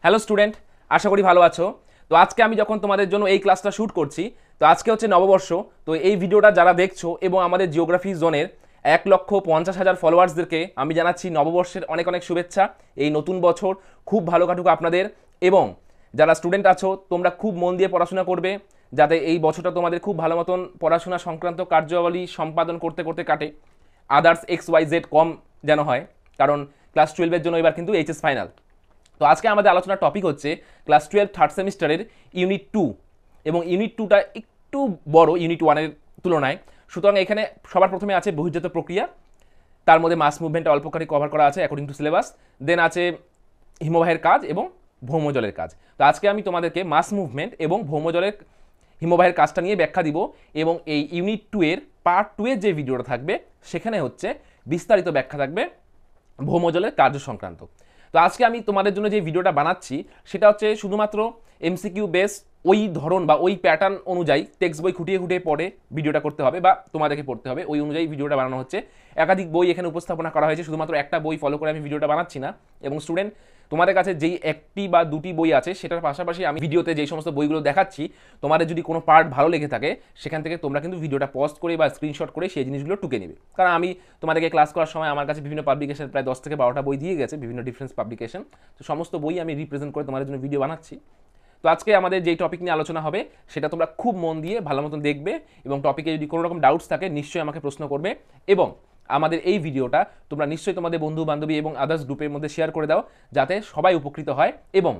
Hello student, আশা করি ভালো আছো। তো আজকে আমি যখন তোমাদের জন্য এই ক্লাসটা শ্যুট করছি, তো আজকে হচ্ছে নববর্ষ। তো এই ভিডিওটা যারা দেখছো এবং আমাদের জিওগ্রাফি জোনের 1,50,000 ফলোয়ার্সদেরকে আমি জানাচ্ছি নববর্ষের অনেক অনেক শুভেচ্ছা। এই নতুন বছর খুব ভালো কাটুক আপনাদের, এবং যারা স্টুডেন্ট আছো তোমরা খুব মন দিয়ে পড়াশোনা করবে, যাতে এই বছরটা তোমাদের খুব ভালো মতন পড়াশোনা সংক্রান্ত কার্যাবলী সম্পাদন করতে করতে কাটে। আদার্স XYZ কম যেন হয়, কারণ ক্লাস 12-এর জন্য এবার কিন্তু এইচএস ফাইনাল। তো আজকে আমাদের আলোচনার টপিক হচ্ছে ক্লাস 12 থার্ড সেমিস্টারের ইউনিট 2, এবং ইউনিট 2টা একটু বড় ইউনিট 1-এর তুলনায়। সুতরাং এখানে সবার প্রথমে আছে বহির্জাত প্রক্রিয়া, তার মধ্যে মাস মুভমেন্ট অল্পখানি কভার করা আছে অ্যাকর্ডিং টু সিলেবাস। দেন আছে হিমবাহের কাজ এবং ভৌমজলের কাজ। তো আজকে আমি তোমাদেরকে মাস মুভমেন্ট এবং ভৌমজলের হিমবাহের কাজটা নিয়ে ব্যাখ্যা দিব, এবং এই ইউনিট 2 এর পার্ট 2 এর যে ভিডিওটা থাকবে সেখানে হচ্ছে বিস্তারিত ব্যাখ্যা থাকবে ভৌমজলের কার্য সংক্রান্ত। তো আজকে আমি তোমাদের জন্য যে ভিডিওটা বানাচ্ছি সেটা হচ্ছে শুধুমাত্র এমসিকিউ বেস, ওই ধরন বা ওই প্যাটার্ন অনুযায়ী টেক্সট বই খুঁটিয়ে খুঁটিয়ে পড়ে ভিডিওটা করতে হবে বা তোমাদেরকে পড়তে হবে, ওই অনুযায়ী ভিডিওটা বানানো হচ্ছে। একাধিক বই এখানে উপস্থাপনা করা হয়েছে, শুধুমাত্র একটা বই ফলো করে আমি ভিডিওটা বানাচ্ছি না। এবং স্টুডেন্ট, তোমাদের কাছে যেই একটি বা দুটি বই আছে সেটার পাশাপাশি আমি ভিডিওতে যেই সমস্ত বইগুলো দেখাচ্ছি, তোমাদের যদি কোনো পার্ট ভালো লেগে থাকে সেখান থেকে তোমরা কিন্তু ভিডিওটা পজ করে বা স্ক্রিনশট করে সেই জিনিসগুলো টুকে নেবে। কারণ আমি তোমাদেরকে ক্লাস করার সময় আমার কাছে বিভিন্ন পাবলিকেশন প্রায় 10 থেকে 12টা বই দিয়ে গেছে, বিভিন্ন ডিফারেন্স পাবলিকেশন। তো সমস্ত বই আমি রিপ্রেজেন্ট করে তোমাদের জন্য ভিডিও বানাচ্ছি। তো আজকে আমাদের যেই টপিক নিয়ে আলোচনা হবে সেটা তোমরা খুব মন দিয়ে ভালো মতন দেখবে, এবং টপিকে যদি কোনো রকম ডাউটস থাকে নিশ্চয়ই আমাকে প্রশ্ন করবে। এবং আমাদের এই ভিডিওটা তোমরা নিশ্চয়ই তোমাদের বন্ধু বান্ধবী এবং আদার্স গ্রুপের মধ্যে শেয়ার করে দাও, যাতে সবাই উপকৃত হয়। এবং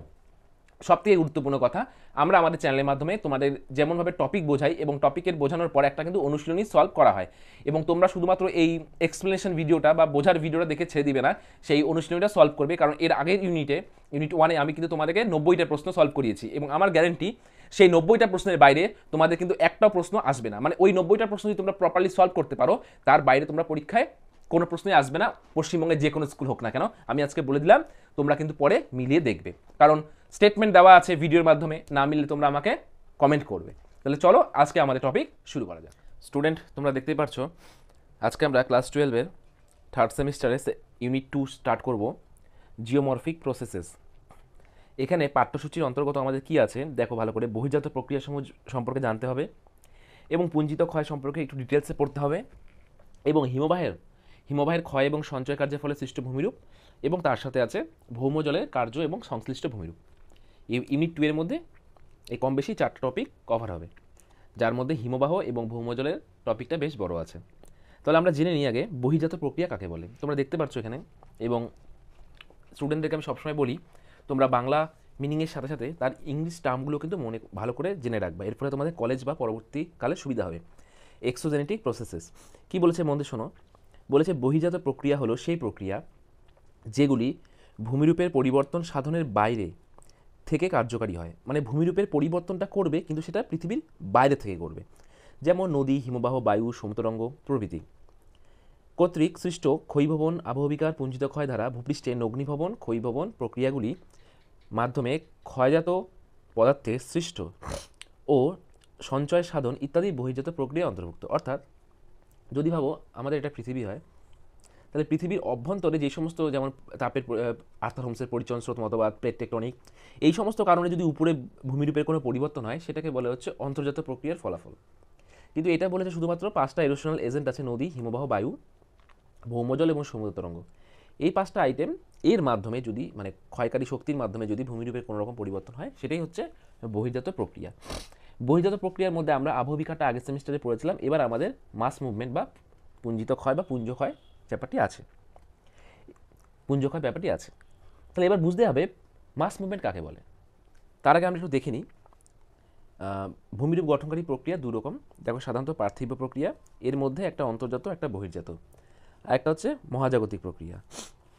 সবথেকে গুরুত্বপূর্ণ কথা, আমরা আমাদের চ্যানেলের মাধ্যমে তোমাদের যেমনভাবে টপিক বোঝাই এবং টপিকের বোঝানোর পর একটা কিন্তু অনুশীলনী সলভ করা হয়, এবং তোমরা শুধুমাত্র এই এক্সপ্লেনেশন ভিডিওটা বা বোঝার ভিডিওটা দেখে ছেড়ে দিবে না, সেই অনুশীলনীটা সলভ করবে। কারণ এর আগের ইউনিট 1-এ আমি কিন্তু তোমাদেরকে 90টা প্রশ্ন সলভ করিয়েছি, এবং আমার গ্যারেন্টি সেই 90টা প্রশ্নের বাইরে তোমাদের কিন্তু একটাও প্রশ্ন আসবে না। মানে ওই 90টা প্রশ্ন যদি তোমরা প্রপারলি সলভ করতে পারো, তার বাইরে তোমরা পরীক্ষায় কোনো প্রশ্নই আসবে না, পশ্চিমবঙ্গের যে কোনো স্কুল হোক না কেন। আমি আজকে বলে দিলাম, তোমরা কিন্তু পরে মিলিয়ে দেখবে, কারণ স্টেটমেন্ট দেওয়া আছে ভিডিওর মাধ্যমে, না মিললে তোমরা আমাকে কমেন্ট করবে। তাহলে চলো আজকে আমাদের টপিক শুরু করা যাক। স্টুডেন্ট, তোমরা দেখতেই পারছো আজকে আমরা ক্লাস 12-এর থার্ড সেমিস্টারে ইউনিট 2 স্টার্ট করব, জিওমরফিক প্রসেসেস। এখানে পাঠ্যসূচির অন্তর্গত আমাদের কি আছে দেখো ভালো করে। বহির্জাত প্রক্রিয়া সম্পর্কে জানতে হবে, এবং পুঞ্জিত ক্ষয় সম্পর্কে একটু ডিটেলসে পড়তে হবে, এবং হিমবাহের ক্ষয় এবং সঞ্চয় কার্যের ফলে সৃষ্ট ভূমিরূপ, এবং তার সাথে আছে ভৌমজলের কার্য এবং সংশ্লিষ্ট ভূমিরূপ। ইউনিট 2 এর মধ্যে এই কম বেশি 4টা টপিক কভার হবে, যার মধ্যে হিমবাহ এবং ভৌমজলের টপিকটা বেশ বড় আছে। তাহলে আমরা জেনে নিই আগে বহির্জাত প্রক্রিয়া কাকে বলে। তোমরা দেখতে পাচ্ছ এখানে, এবং স্টুডেন্টদেরকে আমি সবসময় বলি তোমরা বাংলা মিনিংয়ের সাথে সাথে তার ইংলিশ টার্মগুলো কিন্তু মনে ভালো করে জেনে রাখবা, এর ফলে তোমাদের কলেজ বা পরবর্তীকালে সুবিধা হবে। এক্সোজেনেটিক প্রসেসেস কী বলেছে মন দিয়ে শোনো। বলেছে বহির্জাত প্রক্রিয়া হলো সেই প্রক্রিয়া যেগুলি ভূমিরূপের পরিবর্তন সাধনের বাইরে থেকে কার্যকারী হয়। মানে ভূমিরূপের পরিবর্তনটা করবে কিন্তু সেটা পৃথিবীর বাইরে থেকে করবে, যেমন নদী, হিমবাহ, বায়ু, সমুদ্রতরঙ্গ প্রভৃতি কর্তৃক সৃষ্ট ক্ষয়ীভবন, আবহবিকার, পুঞ্জিত ক্ষয় দ্বারা ভূপৃষ্ঠে নগ্নীভবন, ক্ষয়ীভবন প্রক্রিয়াগুলি মাধ্যমে ক্ষয়জাত পদার্থের সৃষ্ট ও সঞ্চয় সাধন ইত্যাদি বহির্জাত প্রক্রিয়া অন্তর্ভুক্ত। অর্থাৎ যদি ভাবো আমাদের এটা পৃথিবী হয়, তাহলে পৃথিবীর অভ্যন্তরে যে সমস্ত, যেমন তাপের আর্থার হোমসের পরিচয় স্রোত মতবাদ, প্লেট টেকটনিক, এই সমস্ত কারণে যদি উপরে ভূমিরূপের কোনো পরিবর্তন হয় সেটাকে বলা হচ্ছে অন্তর্জাত প্রক্রিয়ার ফলাফল। কিন্তু এটা বলেছে শুধুমাত্র 5টা এরোশনাল এজেন্ট আছে, নদী, হিমবাহ, বায়ু, ভৌমজল এবং সমুদ্র তরঙ্গ। এই 5টা আইটেম এর মাধ্যমে যদি, মানে ক্ষয়কারী শক্তির মাধ্যমে যদি ভূমিরূপের কোনো রকম পরিবর্তন হয়, সেটাই হচ্ছে বহির্জাত প্রক্রিয়া। বহির্জাত প্রক্রিয়ার মধ্যে আমরা আবহবিকারটা আগের সেমিস্টারে পড়েছিলাম, এবার আমাদের মাস মুভমেন্ট বা পুঞ্জিত ক্ষয় বা পুঞ্জ ক্ষয় ব্যাপারটি আছে, পুঞ্জক্ষয় ব্যাপারটি আছে। তাহলে এবার বুঝতে হবে মাস মুভমেন্ট কাকে বলে। তার আগে আমরা একটু দেখে নিই ভূমিরূপ গঠনকারী প্রক্রিয়া দু রকম। দেখো, সাধারণত পার্থিব প্রক্রিয়া, এর মধ্যে একটা অন্তর্জাত একটা বহির্জাত, আর একটা হচ্ছে মহাজাগতিক প্রক্রিয়া।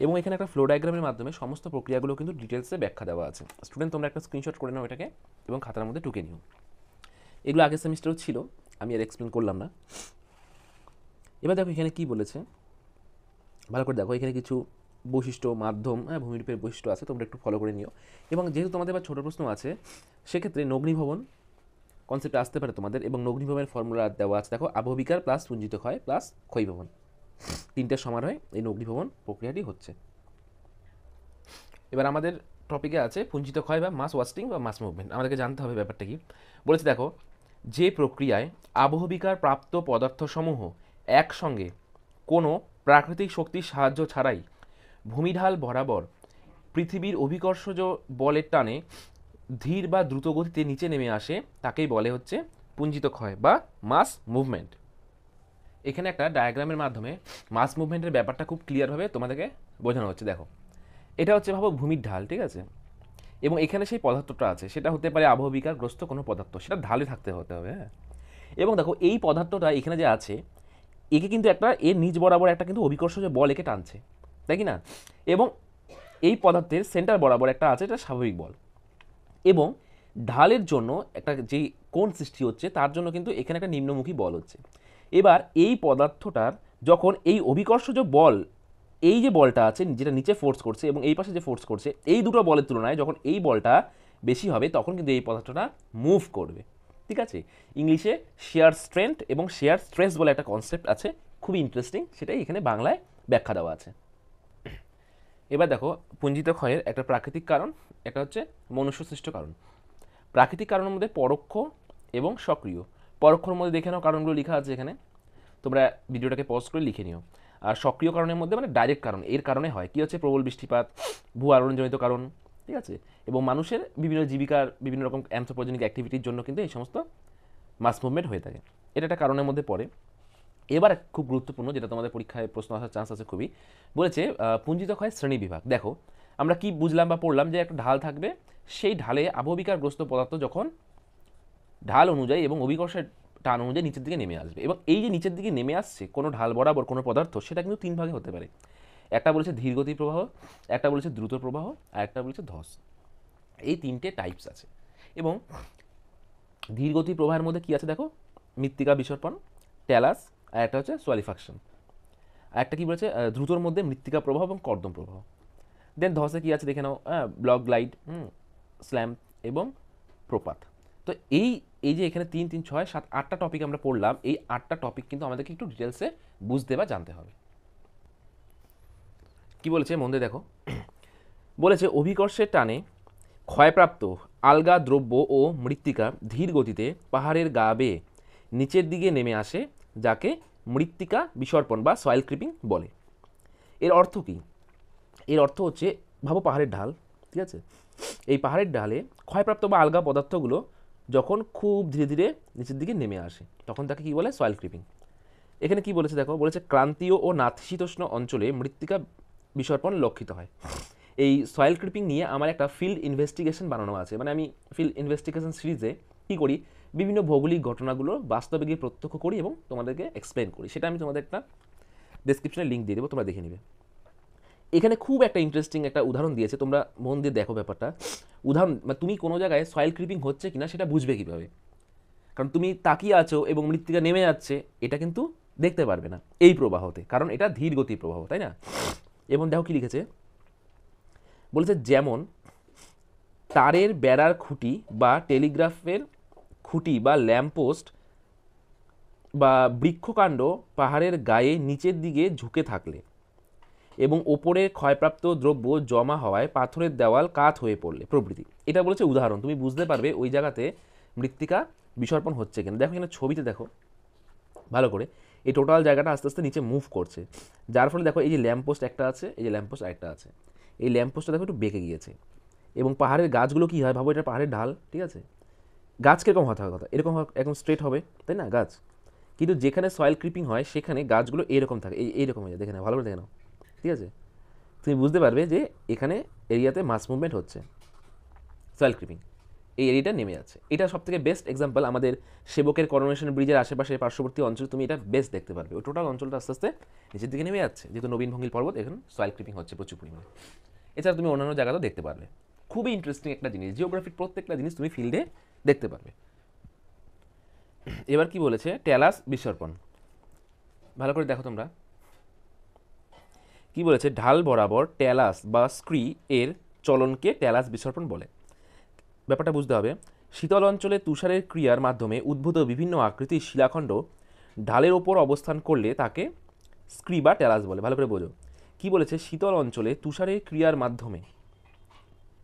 এবং এখানে একটা ফ্লো ডায়াগ্রামের মাধ্যমে সমস্ত প্রক্রিয়াগুলো কিন্তু ডিটেলসে ব্যাখ্যা দেওয়া আছে। স্টুডেন্ট, তোমরা একটা স্ক্রিনশট করে নাও এটাকে এবং খাতার মধ্যে টুকে নিও। এগুলো আগের সেমিস্টারও ছিল, আমি আর এক্সপ্লেন করলাম না। এবার দেখো এখানে কি বলেছে ভালো করে দেখো। এখানে কিছু বৈশিষ্ট্য, মাধ্যম, ভূমিরূপের বৈশিষ্ট্য আছে, তোমরা একটু ফলো করে নিও। এবং যেহেতু তোমাদের এবার ছোটো প্রশ্ন আছে, সেক্ষেত্রে নগ্নীভবন কনসেপ্ট আসতে পারে তোমাদের, এবং নগ্নীভবনের ফর্মুলা দেওয়া আছে। দেখো, আবহবিকার প্লাস পুঞ্জিত ক্ষয় প্লাস ক্ষয়ীভবন, 3টা সমারোহে এই নগ্নীভবন প্রক্রিয়াটি হচ্ছে। এবার আমাদের টপিকে আছে পুঞ্জিত ক্ষয় বা মাস ওয়াস্টিং বা মাস মুভমেন্ট। আমাদেরকে জানতে হবে ব্যাপারটা কি। বলেছে দেখো, যে প্রক্রিয়ায় আবহবিকার প্রাপ্ত পদার্থসমূহ একসঙ্গে কোনো প্রাকৃতিক শক্তির সাহায্য ছাড়াই ভূমিঢাল বরাবর পৃথিবীর অভিকর্ষজ বলের টানে ধীর বা দ্রুত গতিতে নিচে নেমে আসে তাকেই বলে হচ্ছে পুঞ্জিত ক্ষয় বা মাস মুভমেন্ট। এখানে একটা ডায়াগ্রামের মাধ্যমে মাস মুভমেন্টের ব্যাপারটা খুব ক্লিয়ারভাবে তোমাদেরকে বোঝানো হচ্ছে। দেখো, এটা হচ্ছে ভাবো ভূমির ঢাল, ঠিক আছে, এবং এখানে সেই পদার্থটা আছে, সেটা হতে পারে আবহবিকারগ্রস্ত কোনো পদার্থ, সেটা ঢালে থাকতে হতে হবে, হ্যাঁ। এবং দেখো এই পদার্থটা এখানে যে আছে, একে কিন্তু একটা এর নিচ বরাবর একটা কিন্তু অভিকর্ষজ বল একে টানছে, তাই কি না? এবং এই পদার্থের সেন্টার বরাবর একটা আছে, এটা স্বাভাবিক বল, এবং ঢালের জন্য একটা যে কোণ সৃষ্টি হচ্ছে তার জন্য কিন্তু এখানে একটা নিম্নমুখী বল হচ্ছে। এবার এই পদার্থটার যখন এই অভিকর্ষজ বল, এই যে বলটা আছে যেটা নিচে ফোর্স করছে এবং এই পাশে যে ফোর্স করছে, এই দুটো বলের তুলনায় যখন এই বলটা বেশি হবে তখন কিন্তু এই পদার্থটা মুভ করবে, ঠিক আছে। ইংলিশে শেয়ার স্ট্রেন্থ এবং শেয়ার স্ট্রেস বলে একটা কনসেপ্ট আছে, খুবই ইন্টারেস্টিং, সেটাই এখানে বাংলায় ব্যাখ্যা দেওয়া আছে। এবার দেখো, পুঞ্জিত ক্ষয়ের একটা প্রাকৃতিক কারণ, একটা হচ্ছে মনুষ্য সৃষ্ট কারণ। প্রাকৃতিক কারণের মধ্যে পরোক্ষ এবং সক্রিয়। পরোক্ষর মধ্যে দেখে নাও কারণগুলো লেখা আছে এখানে, তোমরা ভিডিওটাকে পজ করে লিখে নিও। আর সক্রিয় কারণের মধ্যে মানে ডাইরেক্ট কারণ, এর কারণে হয় কি হচ্ছে প্রবল বৃষ্টিপাত, ভূ আলোড়নজনিত কারণ, ঠিক আছে, এবং মানুষের বিভিন্ন জীবিকার বিভিন্ন রকম অ্যান্থ্রোপোজেনিক অ্যাক্টিভিটির জন্য কিন্তু এই সমস্ত মাস মুভমেন্ট হয়ে থাকে, এটা একটা কারণের মধ্যে পড়ে। এবার খুব গুরুত্বপূর্ণ, যেটা তোমাদের পরীক্ষায় প্রশ্ন আসার চান্স আছে খুবই, বলেছে পুঞ্জিত ক্ষয় শ্রেণী বিভাগ। দেখো আমরা কি বুঝলাম বা পড়লাম যে একটা ঢাল থাকবে, সেই ঢালে আবহবিকারগ্রস্ত পদার্থ যখন ঢাল অনুযায়ী এবং অভিকর্ষের টান অনুযায়ী নিচের দিকে নেমে আসবে, এবং এই যে নিচের দিকে নেমে আসছে কোনো ঢাল বরাবর কোনো পদার্থ, সেটা কিন্তু তিন ভাগে হতে পারে। একটা বলেছে ধীরগতি প্রবাহ, একটা বলেছে দ্রুত প্রবাহ, আর একটা বলেছে ধস। এই তিনটে টাইপস আছে। এবং ধীরগতি প্রবাহের মধ্যে কি আছে দেখো, মৃত্তিকা বিসর্পণ, ট্যালাস, আর একটা হচ্ছে সোয়ালিফাকশন। আর একটা কি বলেছে দ্রুতর মধ্যে মৃত্তিকা প্রবাহ এবং কর্দম প্রবাহ। দেন ধসে কি আছে দেখে নাও, ব্লক গ্লাইড, স্ল্যাম এবং প্রপাত। তো এই এই যে এখানে 3, 3, 6, 7, 8টা টপিক আমরা পড়লাম, এই 8টা টপিক কিন্তু আমাদেরকে একটু ডিটেলসে বুঝতে বা জানতে হবে। কি বলেছে মন দিয়ে দেখো, বলেছে অভিকর্ষের টানে ক্ষয়প্রাপ্ত আলগা দ্রব্য ও মৃত্তিকা ধীর গতিতে পাহাড়ের গা বেয়ে নিচের দিকে নেমে আসে, যাকে মৃত্তিকা বিসর্পণ বা সয়েল ক্রিপিং বলে। এর অর্থ কি? এর অর্থ হচ্ছে ভাবো পাহাড়ের ঢাল, ঠিক আছে, এই পাহাড়ের ঢালে ক্ষয়প্রাপ্ত বা আলগা পদার্থগুলো যখন খুব ধীরে ধীরে নিচের দিকে নেমে আসে তখন তাকে কি বলে, সয়েল ক্রিপিং। এখানে কি বলেছে দেখো, বলেছে ক্রান্তীয় ও নাতিশীতোষ্ণ অঞ্চলে মৃত্তিকা বিসর্পণ লক্ষিত হয়। এই সয়েল ক্রিপিং নিয়ে আমার একটা ফিল্ড ইনভেস্টিগেশন বানানো আছে, মানে আমি ফিল্ড ইনভেস্টিগেশন সিরিজে কী করি, বিভিন্ন ভৌগোলিক ঘটনাগুলো বাস্তবে গিয়ে প্রত্যক্ষ করি এবং তোমাদেরকে এক্সপ্লেন করি, সেটা আমি তোমাদের একটা ডেসক্রিপশনে লিঙ্ক দিয়ে দেবো, তোমরা দেখে নিবে। এখানে খুব একটা ইন্টারেস্টিং একটা উদাহরণ দিয়েছে, তোমরা মন দিয়ে দেখো ব্যাপারটা। উদাহরণ মানে তুমি কোনো জায়গায় সয়েল ক্রিপিং হচ্ছে কিনা সেটা বুঝবে কীভাবে, কারণ তুমি তাকিয়ে আছো এবং মৃত্তিকা নেমে যাচ্ছে, এটা কিন্তু দেখতে পারবে না এই প্রবাহতে, কারণ এটা ধীর গতির প্রবাহ, তাই না। এবং দেখো কি লিখেছে, বলেছে যেমন তারের বেড়ার খুঁটি বা টেলিগ্রাফের খুঁটি বা ল্যাম্পপোস্ট বা বৃক্ষকাণ্ড পাহাড়ের গায়ে নিচের দিকে ঝুঁকে থাকলে এবং ওপরে ক্ষয়প্রাপ্ত দ্রব্য জমা হওয়ায় পাথরের দেওয়াল কাত হয়ে পড়লে প্রভৃতি। এটা বলেছে উদাহরণ, তুমি বুঝতে পারবে ওই জায়গাতে মৃত্তিকা বিসর্পণ হচ্ছে কিনা। দেখো এখানে ছবিতে দেখো ভালো করে, এই টোটাল জায়গাটা আস্তে আস্তে নিচে মুভ করছে, যার ফলে দেখো এই যে ল্যাম্পপোস্ট একটা আছে, এই যে ল্যাম্পপোস্ট একটা আছে, এই ল্যাম্পপোস্টটা দেখো একটু বেঁকে গিয়েছে। এবং পাহাড়ের গাছগুলো কী হয় ভাবো, এটা পাহাড়ের ঢাল, ঠিক আছে, গাছ কীরকম হতে হবে কথা, এরকম একদম স্ট্রেট হবে, তাই না গাছ, কিন্তু যেখানে সয়েল ক্রিপিং হয় সেখানে গাছগুলো এইরকম থাকে, এইরকম হয়ে যায়, দেখে নাও ভালো করে দেখে নাও, ঠিক আছে। তুমি বুঝতে পারবে যে এখানে এরিয়াতে মাস মুভমেন্ট হচ্ছে, সয়েল ক্রিপিং, এই এরিয়াটা নেমে যাচ্ছে। এটা সবথেকে বেস্ট এক্সাম্পল আমাদের সেবকের করোনেশন ব্রিজের আশেপাশে পার্শ্ববর্তী অঞ্চল, তুমি এটা বেস্ট দেখতে পারবে, ওই টোটাল অঞ্চলটা আস্তে আস্তে নিচের দিকে নেমে যাচ্ছে, যেহেতু নবীন ভঙ্গিল পর্বত, এখন সয়েল ক্রিপিং হচ্ছে প্রচুর পরিমাণে। এছাড়া তুমি অন্যান্য জায়গাতেও দেখতে পারবে, খুবই ইন্টারেস্টিং একটা জিনিস, জিওগ্রাফির প্রত্যেকটা জিনিস তুমি ফিল্ডে দেখতে পারবে। এবার কি বলেছে, ট্যালাস বিসর্পণ, ভালো করে দেখো তোমরা কি বলেছে, ঢাল বরাবর ট্যালাস বা স্ক্রি এর চলনকে ট্যালাস বিসর্পণ বলে। ব্যাপারটা বুঝতে হবে, শীতল অঞ্চলে তুষারের ক্রিয়ার মাধ্যমে উদ্ভূত বিভিন্ন আকৃতির শিলাখণ্ড ঢালের ওপর অবস্থান করলে তাকে স্ক্রি বা ট্যালাস বলে। ভালো করে বোঝো কি বলেছে, শীতল অঞ্চলে তুষারের ক্রিয়ার মাধ্যমে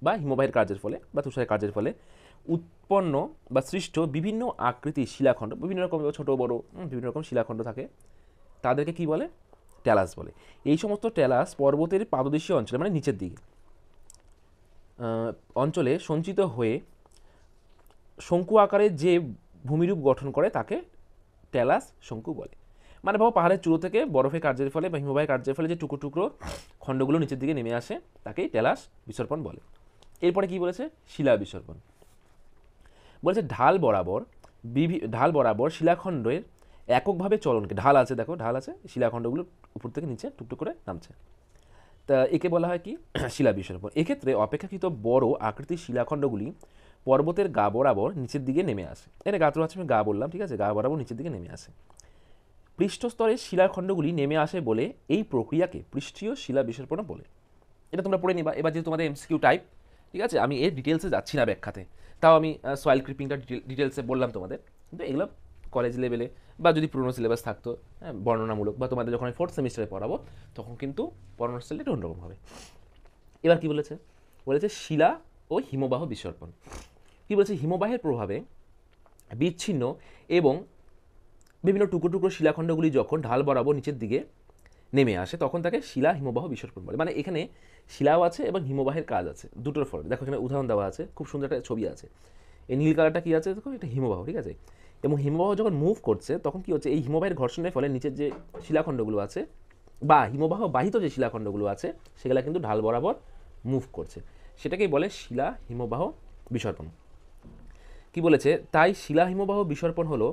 বা হিমবাহের কার্যের ফলে বা তুষারের কার্যের ফলে উৎপন্ন বা সৃষ্ট বিভিন্ন আকৃতির শিলাখণ্ড, বিভিন্ন রকম ছোট বড় বিভিন্ন রকম শিলাখণ্ড থাকে, তাদেরকে কি বলে? ট্যালাস বলে। এই সমস্ত ট্যালাস পর্বতের পাদদেশীয় অঞ্চলে মানে নিচের দিকে অঞ্চলে সঞ্চিত হয়ে শঙ্কু আকারে যে ভূমিরূপ গঠন করে তাকে ট্যালাস শঙ্কু বলে। মানে ভাবো পাহাড়ের চূড়ো থেকে বরফের কার্যের ফলে বা হিমবাহের কার্যের ফলে যে টুকরো টুকরো খণ্ডগুলো নিচের দিকে নেমে আসে তাকেই ট্যালাস বিসর্পণ বলে। এরপরে কি বলেছে? শিলা বিসর্পণ বলেছে ঢাল বরাবর শিলাখণ্ডের এককভাবে চলনকে, ঢাল আছে দেখো, ঢাল আছে, শিলাখণ্ডগুলো উপর থেকে নিচে টুকটুক করে নামছে, তা একে বলা হয় কি? শিলা বিসর্পণ। এক্ষেত্রে অপেক্ষাকৃত বড় আকৃতির শিলাখণ্ডগুলি পর্বতের গা বরাবর নিচের দিকে নেমে আসে। এটা গাত্র আছে, আমি গা বললাম, ঠিক আছে, গা বরাবর নিচের দিকে নেমে আসে। পৃষ্ঠস্তরের শিলাখণ্ডগুলি নেমে আসে বলে এই প্রক্রিয়াকে পৃষ্ঠীয় শিলা বিসর্পণ বলে। এটা তোমরা পড়ে নিবা। এবার যেহেতু তোমাদের এমসিকিউ টাইপ, ঠিক আছে, আমি এর ডিটেলসে যাচ্ছি না ব্যাখ্যাতে, তাও আমি সয়েল ক্রিপিংটা ডিটেলসে বললাম তোমাদের, কিন্তু এগুলো কলেজ লেভেলে বা যদি পুরোনো সিলেবাস থাকতো বর্ণনামূলক, বা তোমাদের যখন আমি 4th সেমিস্টারে পড়াবো তখন কিন্তু পড়ানোর স্টাইলটা একটু অন্যরকম হবে। এবার কি বলেছে? বলেছে শিলা ও হিমবাহ বিসর্পণ। কি বলেছে? হিমবাহের প্রভাবে বিচ্ছিন্ন এবং বিভিন্ন টুকরো টুকরো শিলাখণ্ডগুলি যখন ঢাল বরাবর নিচের দিকে নেমে আসে তখন তাকে শিলা হিমবাহ বিসর্পণ বলে। মানে এখানে শিলাও আছে এবং হিমবাহের কাজ আছে, দুটোর ফলে। দেখো এখানে উদাহরণ দেওয়া আছে, খুব সুন্দর একটা ছবি আছে। এই নীল কালারটা কি আছে দেখো, এটা হিমবাহ, ঠিক আছে। এবং হিমবাহ যখন মুভ করছে তখন কি হচ্ছে? এই হিমবাহের ঘর্ষণের ফলে নিচের যে শিলাখণ্ডগুলো আছে বা হিমবাহ বাহিত যে শিলাখণ্ডগুলো আছে সেগুলো কিন্তু ঢাল বরাবর মুভ করছে, সেটাকেই বলে শিলা হিমবাহ বিসর্পণ। কি বলেছে? তাই শিলা হিমবাহ বিসর্পণ হলো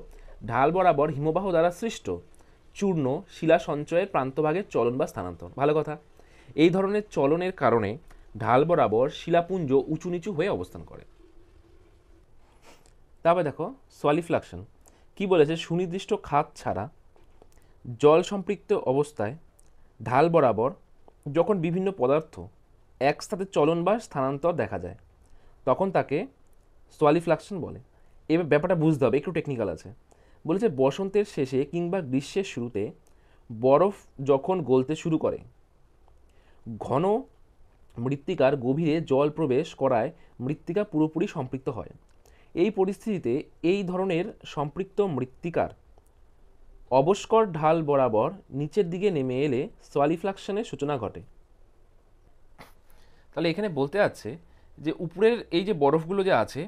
ঢাল বরাবর হিমবাহ দ্বারা সৃষ্ট চূর্ণ শিলা সঞ্চয়ের প্রান্তভাগের চলন বা স্থানান্তর। ভালো কথা। এই ধরনের চলনের কারণে ঢাল বরাবর শিলাপুঞ্জ উঁচু নিচু হয়ে অবস্থান করে। তারপরে দেখো সলিফ্লাকশন কি বলেছে? সুনির্দিষ্ট খাত ছাড়া জল সম্পৃক্ত অবস্থায় ঢাল বরাবর যখন বিভিন্ন পদার্থ একসাথে চলন বা স্থানান্তর দেখা যায় তখন তাকে সলিফ্লাকশন বলে। এবার ব্যাপারটা বুঝতে হবে, একটু টেকনিক্যাল আছে। বলেছে বসন্তের শেষে কিংবা গ্রীষ্মের শুরুতে বরফ যখন গলতে শুরু করে, ঘন মৃত্তিকার গভীরে জল প্রবেশ করায় মৃত্তিকা পুরোপুরি সম্পৃক্ত হয়। এই পরিস্থিতিতে এই ধরনের সম্পৃক্ত মৃত্তিকার অবস্কর ঢাল বরাবর নিচের দিকে নেমে এলে সলিফ্লাকশনের সূচনা ঘটে। তাহলে এখানে বলতে আছে যে উপরের এই যে বরফগুলো যে আছে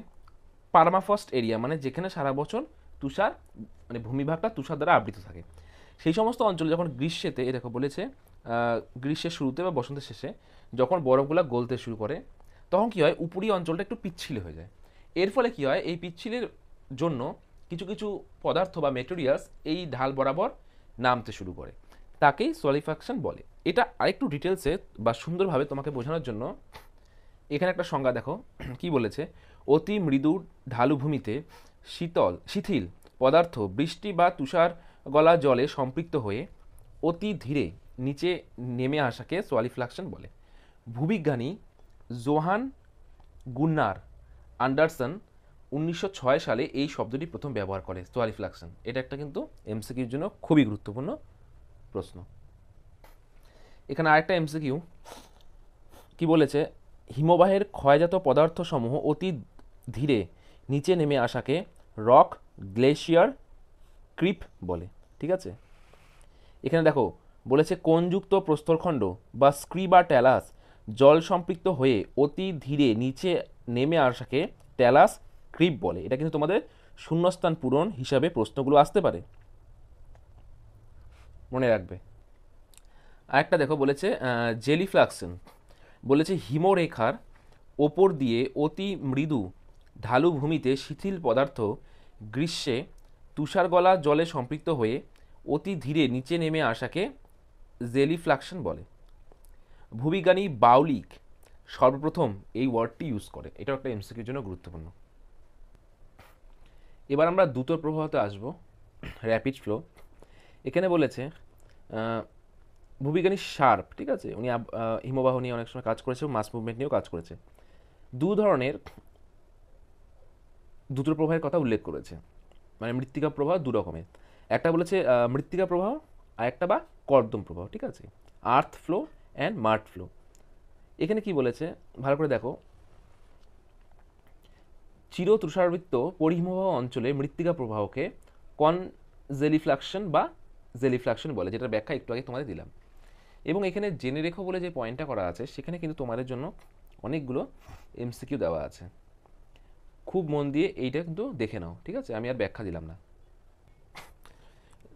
পারমাফ্রস্ট এরিয়া, মানে যেখানে সারা বছর তুষার, মানে ভূমিভাগটা তুষার দ্বারা আবৃত থাকে, সেই সমস্ত অঞ্চলে যখন গ্রীষ্মেতে, দেখো বলেছে গ্রীষ্মের শুরুতে বা বসন্তের শেষে যখন বরফগুলো গলতে শুরু করে তখন কি হয়? উপরি অঞ্চলটা একটু পিচ্ছিল হয়ে যায়। এর ফলে কি হয়? এই পিচ্ছিলের জন্য কিছু কিছু পদার্থ বা মেটেরিয়ালস এই ঢাল বরাবর নামতে শুরু করে, তাকেই সলিফ্যাকশন বলে। এটা আরেকটু ডিটেলসে বা সুন্দরভাবে তোমাকে বোঝানোর জন্য এখানে একটা সংজ্ঞা দেখো কি বলেছে? অতি মৃদু ঢালু ভূমিতে শিথিল পদার্থ বৃষ্টি বা তুষার গলা জলে সম্পৃক্ত হয়ে অতি ধীরে নিচে নেমে আসাকে সলিফ্লাকশন বলে। ভূবিজ্ঞানী জোহান গুন্নার আন্ডারসন 1906 সালে এই শব্দটি প্রথম ব্যবহার করে, সলিফ্লাকশন। এটা একটা কিন্তু এমসিকিউর জন্য খুবই গুরুত্বপূর্ণ প্রশ্ন। এখানে আরেকটা এমসিকিউ কি বলেছে? হিমবাহের ক্ষয়জাত পদার্থসমূহ অতি ধীরে নিচে নেমে আসাকে রক গ্লেশিয়ার ক্রিপ বলে, ঠিক আছে। এখানে দেখো বলেছে কোণযুক্ত প্রস্তরখণ্ড বা স্ক্রি বা ট্যালাস জল সম্পৃক্ত হয়ে অতি ধীরে নিচে নেমে আসাকে ট্যালাস ক্রিপ বলে। এটা কিন্তু তোমাদের শূন্যস্থান পূরণ হিসাবে প্রশ্নগুলো আসতে পারে, মনে রাখবে। আরেকটা দেখো বলেছে জেলিফ্লাকশন বলেছে হিমরেখার ওপর দিয়ে অতি মৃদু ঢালু ভূমিতে শিথিল পদার্থ গ্রীষ্মে তুষার গলা জলে সম্পৃক্ত হয়ে অতি ধীরে নিচে নেমে আসাকে জেলিফ্লাকশন বলে। ভূবিজ্ঞানী বাউলিক সর্বপ্রথম এই ওয়ার্ডটি ইউজ করে। এটাও একটা এমসিকিউর জন্য গুরুত্বপূর্ণ। এবার আমরা দ্রুত প্রবাহতে আসবো, র্যাপিড ফ্লো। এখানে বলেছে ভূবিজ্ঞানী শার্প, ঠিক আছে, উনি হিমবাহ নিয়ে অনেক সময় কাজ করেছে, মাস মুভমেন্ট নিয়েও কাজ করেছে। দু ধরনের দ্রুত প্রবাহের কথা উল্লেখ করেছে, মানে মৃত্তিকা প্রবাহ দু রকমের। একটা বলেছে মৃত্তিকা প্রবাহ, আর একটা বা কর্দম প্রবাহ, ঠিক আছে, আর্থ ফ্লো অ্যান্ড মার্ট ফ্লো। এখানে কি বলেছে ভালো করে দেখো, চির তুষারবৃত্ত পরিহিমবাহ অঞ্চলে মৃত্তিকা প্রবাহকে কনজেলিফ্লাকশন বা জেলিফ্লাকশন বলে, যেটার ব্যাখ্যা একটু আগে তোমাদের দিলাম। এবং এখানে জেনে রেখো বলে যে পয়েন্টটা করা আছে, সেখানে কিন্তু তোমাদের জন্য অনেকগুলো এমসিকিউ দেওয়া আছে, খুব মন দিয়ে এইটা কিন্তু দেখে নাও, ঠিক আছে? আমি আর ব্যাখ্যা দিলাম না।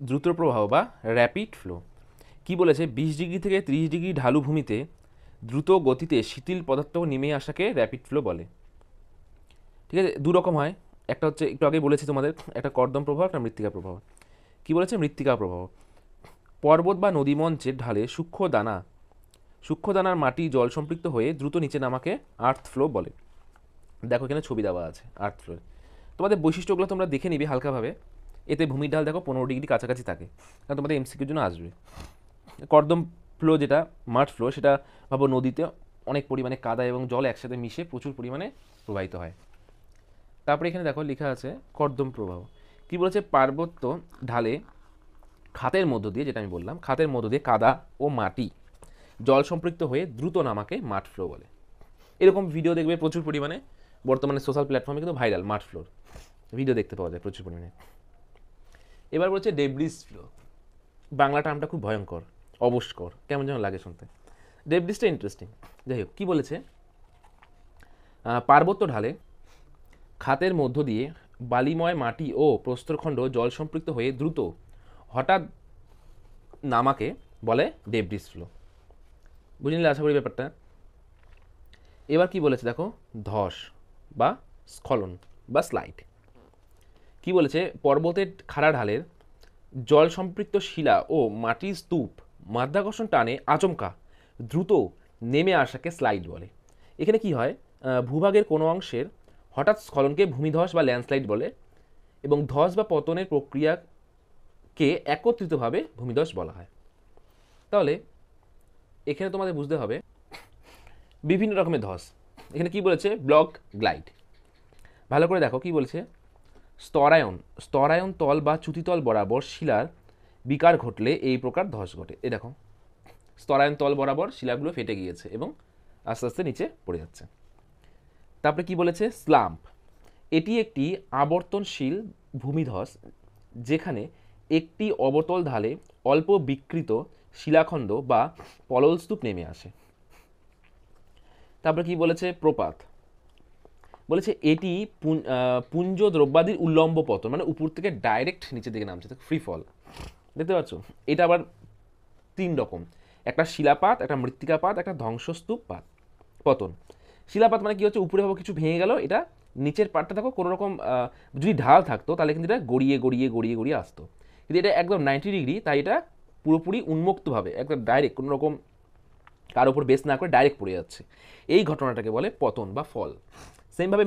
দ্রুত প্রবাহ বা র্যাপিড ফ্লো কি বলেছে, 20 ডিগ্রি থেকে 30 ডিগ্রি ঢালু ভূমিতে দ্রুত গতিতে শিথিল পদার্থ নেমে আসাকে র্যাপিড ফ্লো বলে। ঠিক আছে, দু রকম হয়, একটা হচ্ছে একটু আগে বলেছি তোমাদের, একটা কর্দম প্রবাহ, একটা মৃত্তিকা প্রবাহ। কি বলেছে, মৃত্তিকা প্রবাহ পর্বত বা নদী মঞ্চের ঢালে সূক্ষ্ম দানার মাটি জল সম্পৃক্ত হয়ে দ্রুত নিচে নামাকে আর্থ ফ্লো বলে। দেখো এখানে ছবি দেওয়া আছে আর্থ ফ্লোর, তোমাদের বৈশিষ্ট্যগুলো তোমরা দেখে নিবে হালকাভাবে। এতে ভূমির ঢাল দেখো 15 ডিগ্রি কাছাকাছি থাকে, কারণ তোমাদের এমসিকিউর জন্য আসবে। কর্দম ফ্লো যেটা মাঠ ফ্লো, সেটা ভাবো নদীতে অনেক পরিমাণে কাদা এবং জল একসাথে মিশে প্রচুর পরিমাণে প্রবাহিত হয়। তারপরে এখানে দেখো লেখা আছে কর্দম প্রবাহ কি বলেছে, পার্বত্য ঢালে খাতের মধ্য দিয়ে, যেটা আমি বললাম, খাতের মধ্য দিয়ে কাদা ও মাটি জল সম্পৃক্ত হয়ে দ্রুত নামাকে মাঠ ফ্লো বলে। এরকম ভিডিও দেখবে প্রচুর পরিমাণে, বর্তমানে সোশ্যাল প্ল্যাটফর্মে কিন্তু ভাইরাল মাঠ ফ্লোর ভিডিও দেখতে পাওয়া যায় প্রচুর পরিমাণে। এবার বলছে ডেব্রিস ফ্লো, বাংলা টার্মটা খুব ভয়ঙ্কর, অবস্কর, কেমন যেন লাগে শুনতে। ডেব্রিসটা ইন্টারেস্টিং। যাই হোক, কী বলেছে, পার্বত্য ঢালে খাতের মধ্য দিয়ে বালিময় মাটি ও প্রস্তরখণ্ড জল সম্পৃক্ত হয়ে দ্রুত হঠাৎ নামাকে বলে ডেব্রিস ফ্লো। বুঝে নিলে আশা করি ব্যাপারটা। এবার কি বলেছে দেখো, ধস বা স্খলন বা স্লাইড কি বলেছে, পর্বতের খাড়া ঢালের জল সম্পৃক্ত শিলা ও মাটির স্তূপ মাধ্যাকর্ষণ টানে আচমকা দ্রুত নেমে আসাকে স্লাইড বলে। এখানে কি হয়, ভূভাগের কোনো অংশের হঠাৎ স্খলনকে ভূমিধস বা ল্যান্ডস্লাইড বলে, এবং ধস বা পতনের প্রক্রিয়াকে একত্রিতভাবে ভূমিধস বলা হয়। তাহলে এখানে তোমাদের বুঝতে হবে বিভিন্ন রকমের ধস। এখানে কি বলেছে, ব্লক গ্লাইড। ভালো করে দেখো কি বলছে, স্তরায়ন তল বা চ্যুতিতল বরাবর শিলার বিকার ঘটলে এই প্রকার ধস ঘটে। এ দেখো স্তরায়ন তল বরাবর শিলাগুলো ফেটে গিয়েছে এবং আস্তে আস্তে নিচে পড়ে যাচ্ছে। তারপরে কি বলেছে, স্লাম্প, এটি একটি আবর্তনশীল ভূমিধস যেখানে একটি অবতল ঢালে অল্প বিকৃত শিলাখণ্ড বা পললস্তূপ নেমে আসে। তারপরে কি বলেছে, প্রপাত, বলেছে এটি পুঞ্জ দ্রব্যাদির উল্লম্ব পতন, মানে উপর থেকে ডাইরেক্ট নিচের দিকে নামছে, ফ্রি ফল। দেখতে পাচ্ছ, এটা আবার 3 রকম, একটা শিলাপাত, একটা মৃত্তিকাপাত, একটা ধ্বংসস্তূপ পতন। শিলাপাত মানে কি হচ্ছে, উপরে ভাবে কিছু ভেঙে গেল, এটা নিচের পাটটা দেখো কোনো রকম যদি ঢাল থাকতো তাহলে কিন্তু এটা গড়িয়ে গড়িয়ে গড়িয়ে গড়িয়ে আসতো, কিন্তু এটা একদম 90 ডিগ্রি, তাই এটা পুরোপুরি উন্মুক্তভাবে একদম ডাইরেক্ট কোনো রকম কার ওপর বেস না করে ডাইরেক্ট পড়ে যাচ্ছে, এই ঘটনাটাকে বলে পতন বা ফল। সেমভাবে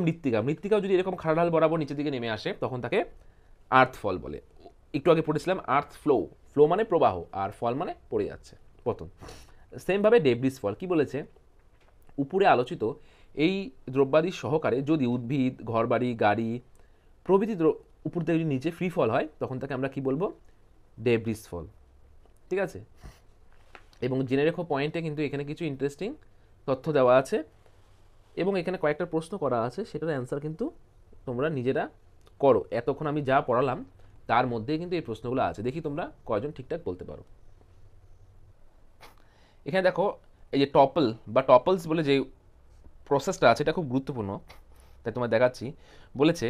মৃত্তিকাও যদি এরকম খাড়া ঢাল বরাবর নিচের দিকে নেমে আসে তখন তাকে আর্থ ফল বলে। একটু আগে পড়েছিলাম আর্থ ফ্লো, ফ্লো মানে প্রবাহ, আর ফল মানে পড়ে যাচ্ছে, পতন। সেমভাবে ডেব্রিস ফল কি বলেছে, উপরে আলোচিত এই দ্রব্যাদি সহকারে যদি উদ্ভিদ, ঘরবাড়ি, গাড়ি প্রভৃতি উপর থেকে যদি নিচে ফ্রি ফল হয় তখন তাকে আমরা কি বলবো, ডেব্রিস ফল। ঠিক আছে, এবং জেনে রেখো পয়েন্টে কিন্তু এখানে কিছু ইন্টারেস্টিং তথ্য দেওয়া আছে এবং এখানে কয়েকটা প্রশ্ন করা আছে, সেটার অ্যান্সার কিন্তু তোমরা নিজেরা করো। এতক্ষণ আমি যা পড়ালাম তার মধ্যেই কিন্তু এই প্রশ্নগুলো আছে, দেখি তোমরা কয়জন ঠিকঠাক বলতে পারো। এখানে দেখো এই যে টপলস বলে যে প্রসেসটা আছে, এটা খুব গুরুত্বপূর্ণ, তাই তোমার দেখাচ্ছি। বলেছে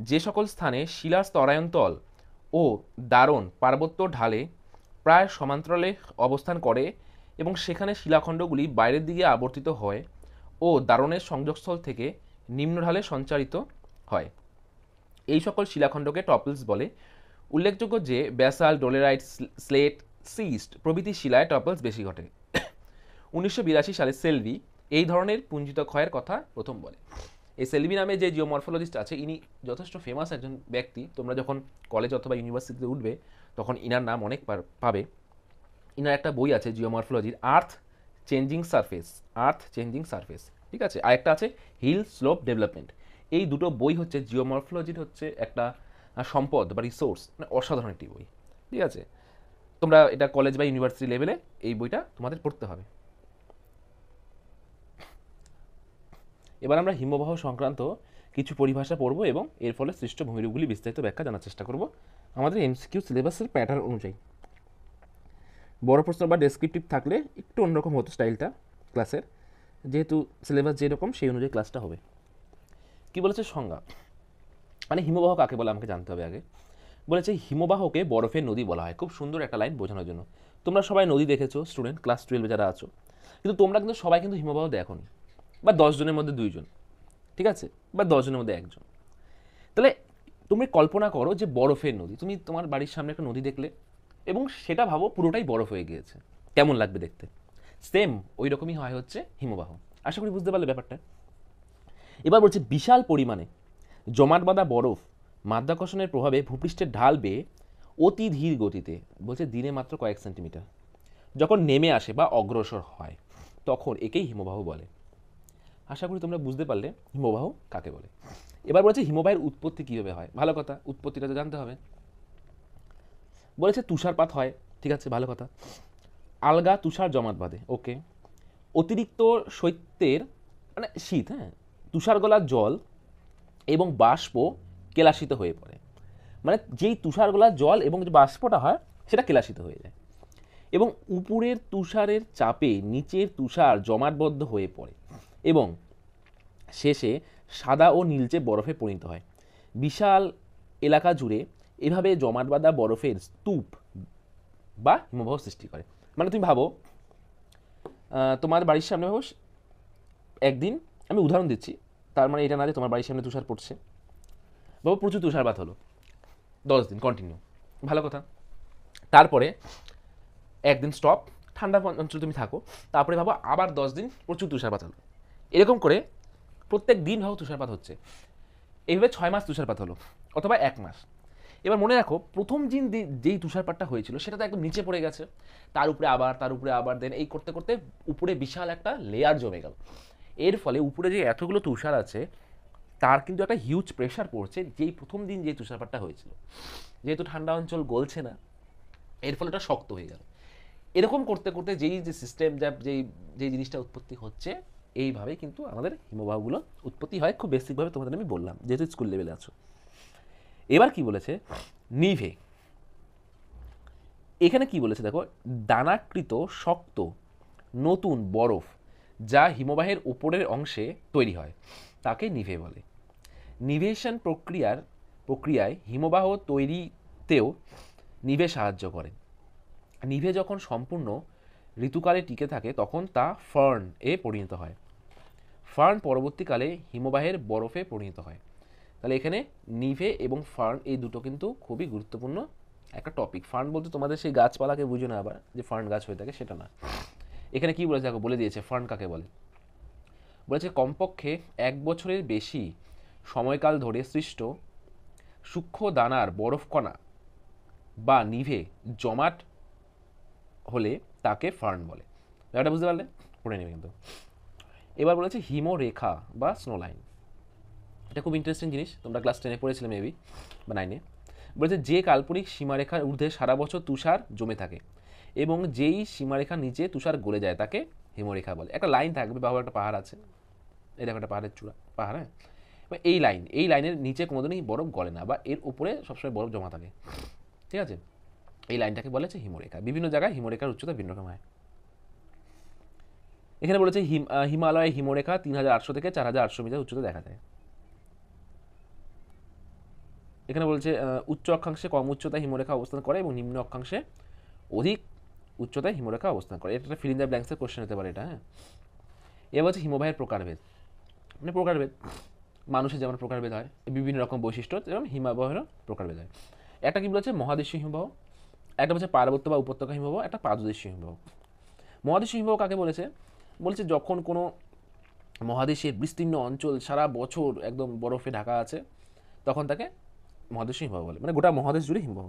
যে সকল স্থানে শিলার স্তরায়ন্তল ও দারণ পার্বত্য ঢালে প্রায় সমান্তরালে অবস্থান করে এবং সেখানে শিলাখণ্ডগুলি বাইরের দিকে আবর্তিত হয় ও দারণের সংযোগস্থল থেকে নিম্ন ঢালে সঞ্চারিত হয়, এই সকল শিলাখণ্ডকে টপলস বলে। উল্লেখযোগ্য যে ব্যাসাল, ডোলেরাইট, স্লেট, সিস্ট প্রভৃতি শিলায় টপলস বেশি ঘটে। 1982 সালে সেলভি এই ধরনের পুঞ্জিত ক্ষয়ের কথা প্রথম বলে। এই সেলভি নামে যে জিওমরফোলজিস্ট আছে, ইনি যথেষ্ট ফেমাস একজন ব্যক্তি। তোমরা যখন কলেজ অথবা ইউনিভার্সিটিতে উঠবে তখন ইনার নাম অনেক পাবে। ইনার একটা বই আছে জিওমরফোলজির, আর্থ চেঞ্জিং সারফেস। ঠিক আছে, আর একটা আছে হিল স্লোপ ডেভেলপমেন্ট। এই দুটো বই হচ্ছে জিওমরফোলজির হচ্ছে একটা সম্পদ বা রিসোর্স, মানে অসাধারণ একটি বই। ঠিক আছে, তোমরা এটা কলেজ বা ইউনিভার্সিটি লেভেলে এই বইটা তোমাদের পড়তে হবে। এবার আমরা হিমবাহ সংক্রান্ত কিছু পরিভাষা পড়ব এবং এর ফলে সৃষ্ট ভূমিরূপগুলি বিস্তারিত ব্যাখ্যা জানার চেষ্টা করব আমাদের এমসিকিউ সিলেবাসের প্যাটার্ন অনুযায়ী। বড় প্রশ্ন বা ডেসক্রিপটিভ থাকলে একটু অন্যরকম হতো স্টাইলটা ক্লাসের, যেহেতু সিলেবাস যেরকম সেই অনুযায়ী ক্লাসটা হবে। কি বলেছে সংজ্ঞা, মানে হিমবাহ কাকে বলে আমাকে জানতে হবে আগে। বলেছে হিমবাহকে বরফের নদী বলা হয়। খুব সুন্দর একটা লাইন বোঝানোর জন্য। তোমরা সবাই নদী দেখেছো স্টুডেন্ট, ক্লাস 12 যারা আছো, কিন্তু তোমরা কিন্তু সবাই কিন্তু হিমবাহ দেখোনি, বা 10 জনের মধ্যে 2 জন, ঠিক আছে, বা 10 জনের মধ্যে 1 জন। তাহলে তুমি কল্পনা করো যে বরফের নদী, তুমি তোমার বাড়ির সামনে একটা নদী দেখলে এবং সেটা ভাবো পুরোটাই বরফ হয়ে গিয়েছে, কেমন লাগবে দেখতে? সেম ওই রকমই হয় হচ্ছে হিমবাহ। আশা করি বুঝতে পারলে ব্যাপারটা। এবার বলছে বিশাল পরিমাণে জমাট বাঁধা বরফ মাধ্যাকর্ষণের প্রভাবে ভূপৃষ্ঠের ঢাল বেয়ে অতি ধীর গতিতে, বলছে দিনে মাত্র কয়েক সেন্টিমিটার, যখন নেমে আসে বা অগ্রসর হয় তখন একেই হিমবাহ বলে। আশা করি তোমরা বুঝতে পারলে হিমবাহ কাকে বলে। এবার বলেছে হিমবাহের উৎপত্তি কীভাবে হয়। ভালো কথা, উৎপত্তিটা তো জানতে হবে। বলেছে তুষারপাত হয়, ঠিক আছে, ভালো কথা। আলগা তুষার জমাট বাঁধে, ওকে। অতিরিক্ত শৈত্যের মানে শীত, হ্যাঁ, তুষার গলার জল এবং বাষ্প কেলাসিত হয়ে পড়ে, মানে যেই তুষার গলার জল এবং যে বাষ্পটা হয় সেটা কেলাসিত হয়ে যায় এবং উপরের তুষারের চাপে নিচের তুষার জমাটবদ্ধ হয়ে পড়ে এবং শেষে সাদা ও নীলচে বরফে পরিণত হয়। বিশাল এলাকা জুড়ে এভাবে জমাট বাঁধা বরফের স্তূপ বা হিমবাহ সৃষ্টি করে। মানে তুমি ভাবো তোমার বাড়ির সামনে ভাবো একদিন, আমি উদাহরণ দিচ্ছি, তার মানে এটা না যে তোমার বাড়ির সামনে তুষার পড়ছে, ভাবো প্রচুর তুষারপাত হলো 10 দিন কন্টিনিউ, ভালো কথা। তারপরে একদিন স্টপ, ঠান্ডা অঞ্চলে তুমি থাকো, তারপরে ভাবো আবার 10 দিন প্রচুর তুষারপাত হলো, এরকম করে প্রত্যেক দিন ভাবো তুষারপাত হচ্ছে, এইভাবে 6 মাস তুষারপাত হলো অথবা 1 মাস। এবার মনে রাখো প্রথম দিন যেই তুষারপাতটা হয়েছিল সেটা তো একদম নিচে পড়ে গেছে, তার উপরে আবার দেন এই করতে করতে উপরে বিশাল একটা লেয়ার জমে গেল। এর ফলে উপরে যে এতগুলো তুষার আছে তার কিন্তু একটা হিউজ প্রেশার পড়ছে যেই প্রথম দিন যে তুষারপাতটা হয়েছিল, যেহেতু ঠান্ডা অঞ্চল গলছে না, এর ফলে এটা শক্ত হয়ে গেল। এরকম করতে করতে যেই যে সিস্টেম যেই জিনিসটা উৎপত্তি হচ্ছে, এইভাবেই কিন্তু আমাদের হিমবাহগুলো উৎপত্তি হয়। খুব বেসিকভাবে তোমাদের আমি বললাম, যেহেতু স্কুল লেভেলে আছো। এবার কি বলেছে, নিভে। এখানে কি বলেছে দেখো, দানাকৃত শক্ত নতুন বরফ যা হিমবাহের উপরের অংশে তৈরি হয় তাকে নিভে বলে। নিভেশন প্রক্রিয়ায় হিমবাহ তৈরিতেও নিভে সাহায্য করে। নিভে যখন সম্পূর্ণ ঋতুকালে টিকে থাকে তখন তা ফার্ন এ পরিণত হয়। ফার্ন পরবর্তীকালে হিমবাহের বরফে পরিণত হয়। তাহলে এখানে নিভে এবং ফার্ন এই দুটো কিন্তু খুবই গুরুত্বপূর্ণ একটা টপিক। ফার্ন বলতে তোমাদের সেই গাছপালাকে বুঝো না আবার যে ফার্ন গাছ হয়ে থাকে, সেটা না। এখানে কি বলেছে দেখো, বলে দিয়েছে ফার্ন কাকে বলে। বলেছে কমপক্ষে 1 বছরের বেশি সময়কাল ধরে সৃষ্ট সূক্ষ্ম দানার বরফকণা বা নিভে জমাট হলে তাকে ফার্ন বলে। ব্যাপারটা বুঝতে পারলে? পড়ে নেবে কিন্তু। এবার বলেছে হিমরেখা বা স্নো লাইন। এটা খুব ইন্টারেস্টিং জিনিস, তোমরা ক্লাস 10-এ পড়েছিলে মেবি বা 9-এ। বলেছে যে কাল্পনিক সীমারেখার ঊর্ধ্বে সারা বছর তুষার জমে থাকে এবং যেই সীমারেখার নিচে তুষার গলে যায় তাকে হিমরেখা বলে। একটা লাইন থাকবে, বাবা একটা পাহাড় আছে, এই দেখো একটা পাহাড়ের চূড়া, পাহাড়, হ্যাঁ, এই লাইনের নিচে কোনোদিনই বরফ গলে না বা এর উপরে সবসময় বরফ জমা থাকে, ঠিক আছে? এই লাইনটাকে বলেছে হিমরেখা। বিভিন্ন জায়গায় হিমরেখার উচ্চতা ভিন্ন রকম হয়। এখানে বলেছে হিমালয়ে হিমরেখা 3800 থেকে 4800 মিটার উচ্চতা দেখা যায়। এখানে বলছে উচ্চ অক্ষাংশে কম উচ্চতায় হিমরেখা অবস্থান করে এবং নিম্ন অক্ষাংশে অধিক উচ্চতায় হিমরেখা অবস্থান করে। এটা ফিল ইন দ্য ব্ল্যাঙ্কসের কোশ্চেন হতে পারে এটা, হ্যাঁ। এবার হচ্ছে হিমবাহের প্রকারভেদ, মানে প্রকারভেদ মানুষের যেমন প্রকারভেদ হয়, বিভিন্ন রকম বৈশিষ্ট্য, এবং হিমবাহেরও প্রকারভেদ হয়। একটা কি বলেছে মহাদেশীয় হিমবাহ, একটা হচ্ছে পার্বত্য বা উপত্যকা হিমবাহ, একটা পাদদেশীয় হিমবাহ। মহাদেশীয় হিমবাহ কাকে বলেছে? বলেছে যখন কোনো মহাদেশের বিস্তীর্ণ অঞ্চল সারা বছর একদম বরফে ঢাকা আছে তখন তাকে মহাদেশীয় হিমবাহ বলে, মানে গোটা মহাদেশ জুড়ে হিমবাহ।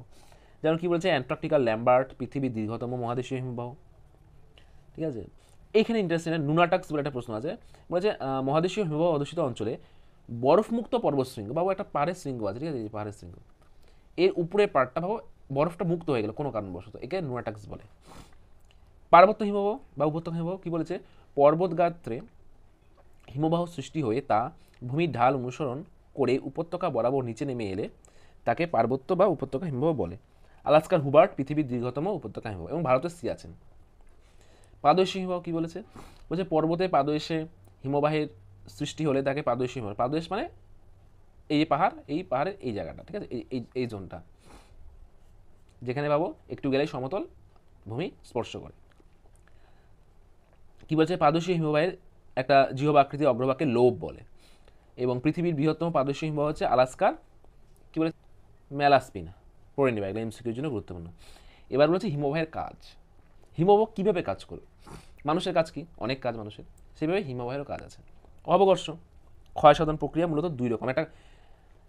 যেমন কি বলেছে অ্যান্টার্কটিকা ল্যাম্বার্ট পৃথিবীর দীর্ঘতম মহাদেশীয় হিমবাহ, ঠিক আছে। এইখানে ইন্টারেস্টিং নুনাটাক্স বলে একটা প্রশ্ন আছে, বলেছে মহাদেশীয় হিমবাহ অধ্যুষিত অঞ্চলে বরফমুক্ত পর্বতশৃঙ্গ, বাবু একটা পাহাড়ের শৃঙ্গ আছে, ঠিক আছে, এই পাহাড়ের শৃঙ্গ, এর উপরে পার্টটা ভাবো বরফটা মুক্ত হয়ে গেল কোনো কারণবশত, একে নুনাটাক্স বলে। পার্বত্য হিমবাহ বা উপত্যকা হিমবাহ কি বলেছে, পর্বত গাত্রে হিমবাহ সৃষ্টি হয়ে তা ভূমির ঢাল অনুসরণ করে উপত্যকা বরাবর নিচে নেমে এলে তাকে পার্বত্য বা উপত্যকা হিমবাহ বলে। আলাস্কার হুবার্ট পৃথিবীর দীর্ঘতম উপত্যকা হিমবাহ এবং ভারতের সিয়াচেন। পাদদেশীয় হিমবাহ কি বলেছে? বলছে পর্বতে পাদদেশে হিমবাহের সৃষ্টি হলে তাকে পাদদেশীয় হিমবাহ। পাদদেশ মানে এই যে পাহাড়, এই পাহাড়ের এই জায়গাটা, ঠিক আছে, এই এই জোনটা যেখানে পাবো একটু গেলেই সমতল ভূমি স্পর্শ করে। কি বলছে? পাদদেশীয় হিমবাহের একটা জিহ্ব আকৃতি অগ্রভাগকে লোব বলে এবং পৃথিবীর বৃহত্তম পাদদেশীয় হিমবাহ হচ্ছে আলাস্কার কি বলে ম্যালাস্পিনা। পড়ে নেবে, এগুলো এমসিকিউর জন্য গুরুত্বপূর্ণ। এবার বলছে হিমবাহের কাজ। হিমবাহ কীভাবে কাজ করবে? মানুষের কাজ কি? অনেক কাজ মানুষের, সেভাবে হিমবাহেরও কাজ আছে। অবকর্ষ ক্ষয় সাধন প্রক্রিয়া মূলত দুই রকম। একটা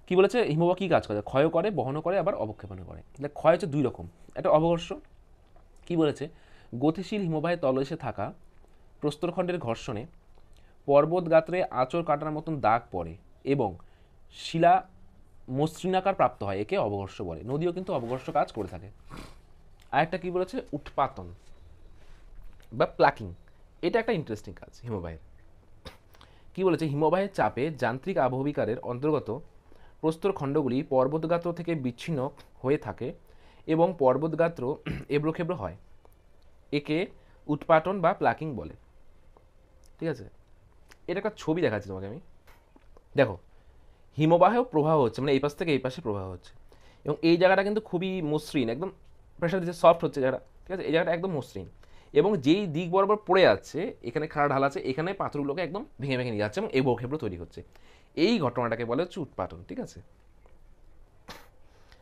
কি বলেছে? হিমবাহ কী কাজ করে? ক্ষয়ও করে, বহনও করে, আবার অবক্ষেপণও করে। তাহলে ক্ষয় হচ্ছে দুই রকম। একটা অবকর্ষ কি বলেছে? গতিশীল হিমবাহের তলদেশে থাকা প্রস্তরখণ্ডের ঘর্ষণে পর্বত গাত্রে আঁচড় কাটার মতন দাগ পড়ে এবং শিলা মসৃণাকার প্রাপ্ত হয়, একে অবঘর্ষ বলে। নদীও কিন্তু অবঘর্ষ কাজ করে থাকে। আরেকটা কি বলেছে? উৎপাতন বা প্লাকিং। এটা একটা ইন্টারেস্টিং কাজ হিমবাহের। কি বলেছে? হিমবাহের চাপে যান্ত্রিক আবহবিকারের অন্তর্গত প্রস্তরখণ্ডগুলি পর্বতগাত্র থেকে বিচ্ছিন্ন হয়ে থাকে এবং পর্বতগাত্র এবড়োখেবড়ো হয়, একে উৎপাটন বা প্লাকিং বলে। ঠিক আছে, এটা একটা ছবি দেখাচ্ছি তোমাকে আমি। দেখো, হিমবাহেও প্রবাহ হচ্ছে, মানে এই পাশ থেকে এই পাশে প্রবাহ হচ্ছে এবং এই জায়গাটা কিন্তু খুবই মসৃণ, একদম প্রেশার দিচ্ছে, সফট হচ্ছে জায়গাটা, ঠিক আছে, এই জায়গাটা একদম মসৃণ এবং যেই দিক বরাবর পড়ে যাচ্ছে, এখানে খাড়া ঢাল আছে, এখানে পাথরগুলোকে একদম ভেঙে ভেঙে নিয়ে যাচ্ছে এবং এবড়ো খেবড়ো তৈরি হচ্ছে। এই ঘটনাটাকে বলে হচ্ছে উৎপাটন। ঠিক আছে,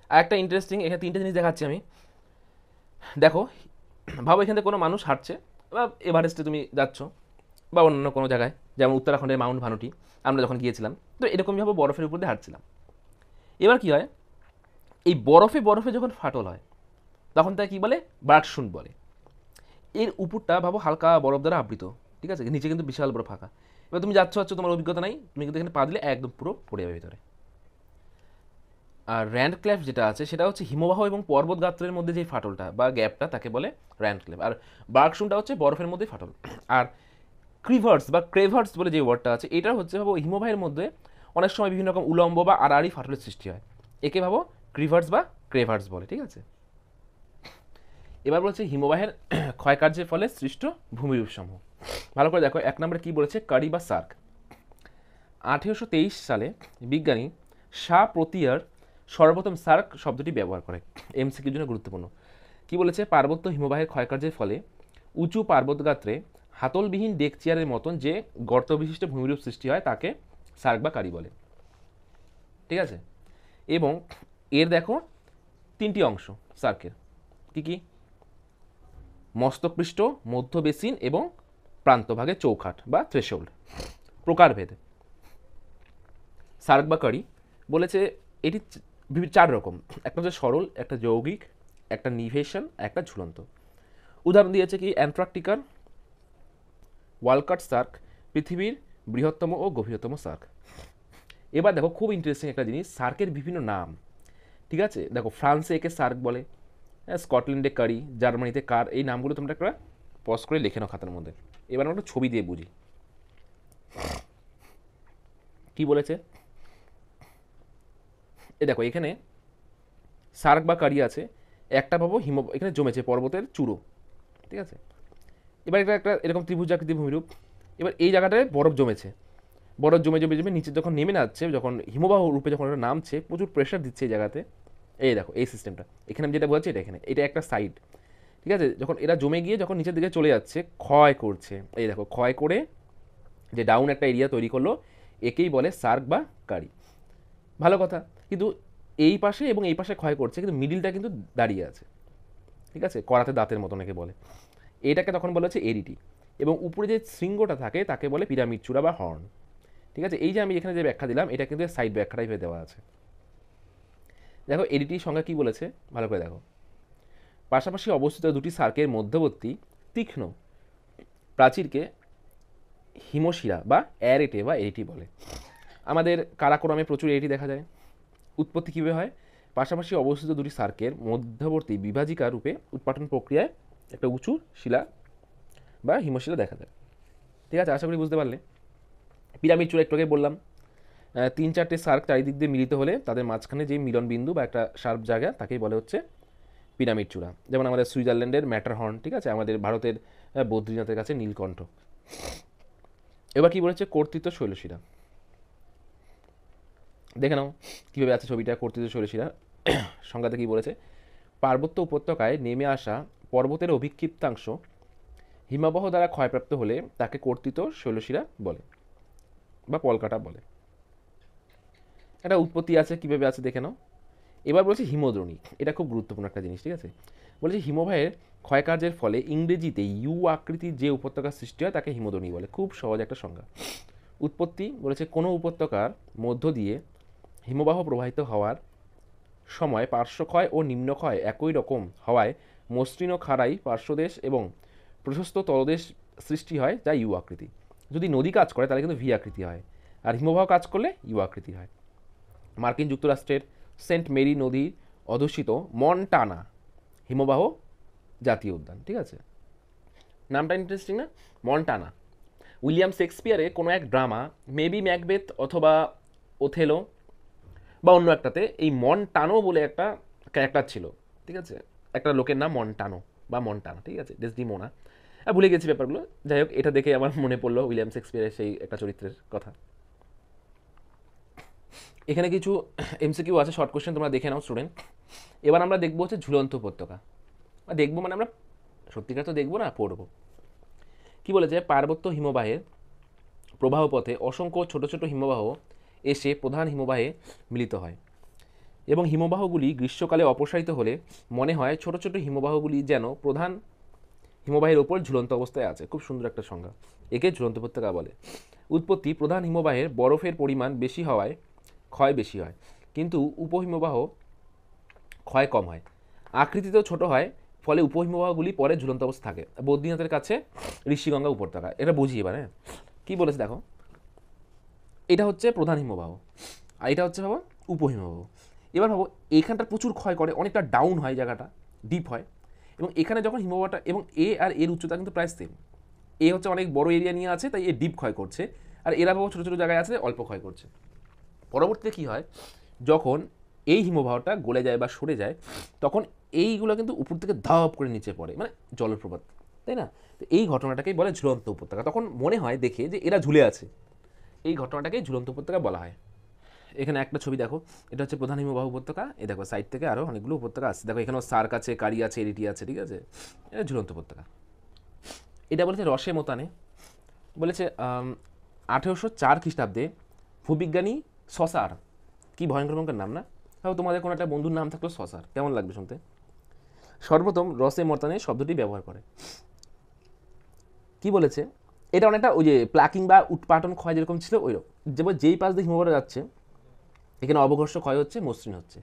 আর একটা ইন্টারেস্টিং, এখানে তিনটে জিনিস দেখাচ্ছি আমি। দেখো, ভাবো এখানে কোনো মানুষ হাঁটছে, বা এভারেস্টে তুমি যাচ্ছ বা অন্য কোনো জায়গায়, যেমন উত্তরাখণ্ডের মাউন্ট ভানুটি আমরা যখন গিয়েছিলাম, তো এরকমই ভাবে বরফের উপর দিয়ে হাঁটছিলাম। এবার কি হয়? এই বরফে বরফে যখন ফাটল হয় তখন তাকে কী বলে? বার্কশুন্ড বলে। এর উপরটা ভাবো হালকা বরফ দ্বারা আবৃত, ঠিক আছে, নিচে কিন্তু বিশাল বড় ফাঁকা। এবার তুমি যাচ্ছ, তোমার অভিজ্ঞতা নাই, তুমি কিন্তু এখানে পা দিলে একদম পুরো পড়ে যাবে ভিতরে। আর র্যান্ড ক্ল্যাফ যেটা আছে সেটা হচ্ছে হিমবাহ এবং পর্বত গাত্রের মধ্যে যে ফাটলটা বা গ্যাপটা, তাকে বলে র্যান্ড ক্ল্যাফ। আর বার্কশুন্ডটা হচ্ছে বরফের মধ্যে ফাটল। আর ক্রিভার্স বা ক্রেভার্স বলে যে ওয়ার্ডটা আছে, এটা হচ্ছে ভাবো হিমবাহের মধ্যে অনেক সময় বিভিন্ন রকম উলম্ব বা আড়াআড়ি ফাটলের সৃষ্টি হয়, একে ভাবো ক্রিভার্স বা ক্রেভার্স বলে। ঠিক আছে, এবার বলছে হিমবাহের ক্ষয়কার্যের ফলে সৃষ্ট ভূমিরূপ সমূহ। ভালো করে দেখো, এক নম্বরে কি বলেছে? কারি বা সার্ক। 1823 সালে বিজ্ঞানী শাহ প্রতিয়ার সর্বপ্রথম সার্ক শব্দটি ব্যবহার করে। এমসিকিউর জন্য গুরুত্বপূর্ণ। কি বলেছে? পার্বত্য হিমবাহের ক্ষয়কার্যের ফলে উঁচু পার্বতগাত্রে হাতলবিহীন ডেক চেয়ারের মতন যে গর্ত বিশিষ্ট ভূমিরূপ সৃষ্টি হয় তাকে সার্ক বা কারি বলে। ঠিক আছে, এবং এর দেখো তিনটি অংশ সার্কের। কি কি? মস্তকপৃষ্ঠ, মধ্য বেসিন এবং প্রান্তভাগে চৌখাট বা থ্রেশহোল্ড। প্রকারভেদ সার্ক বা কারি বলেছে এটি চার রকম। একটা হচ্ছে সরল, একটা যৌগিক, একটা নিভেশন, একটা ঝুলন্ত। উদাহরণ দিয়েছে কি? অ্যান্টার্কটিকার ওয়ালকাট সার্ক পৃথিবীর বৃহত্তম ও গভীরতম সার্ক। এবার দেখো, খুব ইন্টারেস্টিং একটা জিনিস, সার্কের বিভিন্ন নাম। ঠিক আছে, দেখো ফ্রান্সে একে সার্ক বলে, স্কটল্যান্ডে কারি, জার্মানিতে কার। এই নামগুলো তোমরা একটা পজ করে লিখে নাও খাতার মধ্যে। এবার আমরা ছবি দিয়ে বুঝি কি বলেছে। এ দেখো, এখানে সার্ক বা কারি আছে, একটা পাবো এখানে জমেছে পর্বতের চূড়ো। ঠিক আছে, এবার এটা একটা এরকম ত্রিভুজ আকৃতি ভূমিরূপ। এবার এই জায়গাটায় বরফ জমেছে, বরফ জমে জমে জমে নিচে যখন নেমে যাচ্ছে, যখন হিমবাহ রূপে যখন এটা নামছে, প্রচুর প্রেশার দিচ্ছে এই জায়গাতে। এই দেখো এই সিস্টেমটা, এখানে আমি যেটা বলছি এটা এখানে, এটা একটা সাইড। ঠিক আছে, যখন এরা জমে গিয়ে যখন নিচের দিকে চলে যাচ্ছে, ক্ষয় করছে, এই দেখো ক্ষয় করে যে ডাউন একটা এরিয়া তৈরি করলো, একেই বলে সার্ক বা কারি। ভালো কথা, কিন্তু এই পাশে এবং এই পাশে ক্ষয় করছে, কিন্তু মিডিলটা কিন্তু দাঁড়িয়ে আছে। ঠিক আছে, করাতে দাঁতের মতো নাকি বলে, এটাকে তখন বলা হচ্ছে এরিটি। এবং উপরে যে শৃঙ্গটা থাকে তাকে বলে পিরামিড চূড়া বা হর্ন। ঠিক আছে, এই যে আমি এখানে যে ব্যাখ্যা দিলাম, এটা কিন্তু সাইড ব্যাখ্যাটাই হয়ে দেওয়া আছে। দেখো এডিটির সংজ্ঞা কি বলেছে, ভালো করে দেখো। পাশাপাশি অবস্থিত দুটি সার্কের মধ্যবর্তী তীক্ষ্ণ প্রাচীরকে হিমশিরা বা অ্যারেটে বা এরিটি বলে। আমাদের কারাকোরামে প্রচুর এরিটি দেখা যায়। উৎপত্তি কীভাবে হয়? পাশাপাশি অবস্থিত দুটি সার্কের মধ্যবর্তী বিভাজিকা রূপে উৎপাটন প্রক্রিয়ায় একটা উঁচু শিলা বা হিমশিলা দেখা যায়। ঠিক আছে, আশা করি বুঝতে পারলে। পিরামিড চূড়া একটু আগে বললাম, 3-4টে সার্ক চারিদিক দিয়ে মিলিত হলে তাদের মাঝখানে যে মিলন বিন্দু বা একটা শার্প জায়গা তাকেই বলে হচ্ছে পিরামিড চূড়া। যেমন আমাদের সুইজারল্যান্ডের ম্যাটারহর্ন, ঠিক আছে, আমাদের ভারতের বদ্রীনাথের কাছে নীলকণ্ঠ। এবার কি বলেছে, কর্তৃত্ব শৈলশিরা। দেখে নাও কীভাবে আছে ছবিটা, কর্তৃত্ব শৈলশিরা। সংজ্ঞাতে কী বলেছে, পার্বত্য উপত্যকায় নেমে আসা পর্বতের অভিক্ষিপ্তাংশ হিমবাহ দ্বারা ক্ষয়প্রাপ্ত হলে তাকে কর্তৃত্ব শৈলশিরা বলে বা পলকাটা বলে। একটা উৎপত্তি আছে, কীভাবে আছে দেখে নাও। এবার বলছে হিমদ্রোণী, এটা খুব গুরুত্বপূর্ণ একটা জিনিস, ঠিক আছে। বলছে হিমবাহের ক্ষয়কার্যের ফলে ইংরেজিতে ইউ আকৃতির যে উপত্যকার সৃষ্টি হয় তাকে হিমদ্রোণী বলে। খুব সহজ একটা সংজ্ঞা। উৎপত্তি বলেছে কোনো উপত্যকার মধ্য দিয়ে হিমবাহ প্রবাহিত হওয়ার সময় পার্শ্বক্ষয় ও নিম্নক্ষয় একই রকম হওয়ায় মসৃণ খাড়াই পার্শ্বদেশ এবং প্রশস্ত তলদেশ সৃষ্টি হয়, যা ইউ আকৃতি। যদি নদী কাজ করে তাহলে কিন্তু ভি আকৃতি হয়, আর হিমবাহ কাজ করলে ইউ আকৃতি হয়। মার্কিন যুক্তরাষ্ট্রের সেন্ট মেরি নদীর অধ্যুষিত মন্টানা হিমবাহ জাতীয় উদ্যান, ঠিক আছে। নামটা ইন্টারেস্টিং না, মন্টানা। উইলিয়াম শেক্সপিয়ারে কোনো এক ড্রামা, মেবি ম্যাকবেথ অথবা ওথেলো বা অন্য একটাতে, এই মন্টানো বলে একটা ক্যারেক্টার ছিল, ঠিক আছে। একটা লোকের নাম মন্টানো বা মন্টানা, ঠিক আছে, ডেসডিমোনা। ভুলে গেছি ব্যাপারগুলো, যাই হোক এটা দেখে আমার মনে পড়লো উইলিয়াম শেক্সপিয়ারের সেই একটা চরিত্রের কথা। এখানে কিছু এমসিকিউ আছে, শর্ট কোশ্চেন, তোমরা দেখে নাও স্টুডেন্ট। এবার আমরা দেখবো হচ্ছে ঝুলন্ত উপত্যকা। দেখবো মানে আমরা সত্যিকার তো দেখবো না, পড়বো। কি বলেছে, পার্বত্য হিমবাহের প্রবাহ পথে অসংখ্য ছোট ছোট হিমবাহ এসে প্রধান হিমবাহে মিলিত হয় এবং হিমবাহগুলি গ্রীষ্মকালে অপসারিত হলে মনে হয় ছোট ছোট হিমবাহগুলি যেন প্রধান হিমবাহের ওপর ঝুলন্ত অবস্থায় আছে। খুব সুন্দর একটা সংজ্ঞা, একে ঝুলন্ত উপত্যকা বলে। উৎপত্তি, প্রধান হিমবাহের বরফের পরিমাণ বেশি হওয়ায় ক্ষয় বেশি হয়, কিন্তু উপহিমবাহ ক্ষয় কম হয়, আকৃতিতেও ছোট হয়, ফলে উপহিমবাহগুলি পরে ঝুলন্ত অবস্থা থাকে। বদ্রীনাথের কাছে ঋষিগঙ্গা উপত্যকা, এটা বুঝি এবার। হ্যাঁ, কী বলেছে দেখো, এটা হচ্ছে প্রধান হিমবাহ আর এটা হচ্ছে ভাবো উপহিমবাহ। এবার ভাবো এইখানটা প্রচুর ক্ষয় করে, অনেকটা ডাউন হয়, জায়গাটা ডিপ হয়, এবং এখানে যখন হিমবাহটা, এবং এ আর এর উচ্চতা কিন্তু প্রায় সেম। এ হচ্ছে অনেক বড় এরিয়া নিয়ে আছে, তাই এ ডিপ ক্ষয় করছে, আর এরা ভাবো ছোটো ছোটো জায়গায় আছে, অল্প ক্ষয় করছে। পরবর্তীতে কী হয়, যখন এই হিমবাহটা গলে যায় বা সরে যায়, তখন এইগুলো কিন্তু উপর থেকে ধাপ করে নিচে পড়ে, মানে জলপ্রপাত, তাই না। তো এই ঘটনাটাকেই বলে ঝুলন্ত উপত্যকা। তখন মনে হয় দেখে যে এরা ঝুলে আছে, এই ঘটনাটাকেই ঝুলন্ত উপত্যকা বলা হয়। এখানে একটা ছবি দেখো, এটা হচ্ছে প্রধান হিমবাহ উপত্যকা। এই দেখো সাইড থেকে আরও অনেকগুলো উপত্যকা আছে, দেখো এখানেও সার্ক আছে, কারি আছে, এরিটি আছে, ঠিক আছে, এটা ঝুলন্ত উপত্যকা। এটা বলেছে রসে মোতানে, বলেছে 1804 খ্রিস্টাব্দে ভূবিজ্ঞানী সসার, কি ভয়ঙ্কর ভয়ঙ্কর নাম না, তাও তোমাদের কোনো একটা বন্ধুর নাম থাকলো সসার, কেমন লাগবে শুনতে, সর্বপ্রথম রসে মোতানে শব্দটি ব্যবহার করে। কি বলেছে, এটা অনেকটা ওই যে প্লাকিং বা উৎপাটন ক্ষয় যেরকম ছিল ওইরকম, যেমন যেই পাশ দিয়ে হিমবাহ যাচ্ছে এখানে অবঘর্ষ ক্ষয় হচ্ছে, মসৃণ হচ্ছে,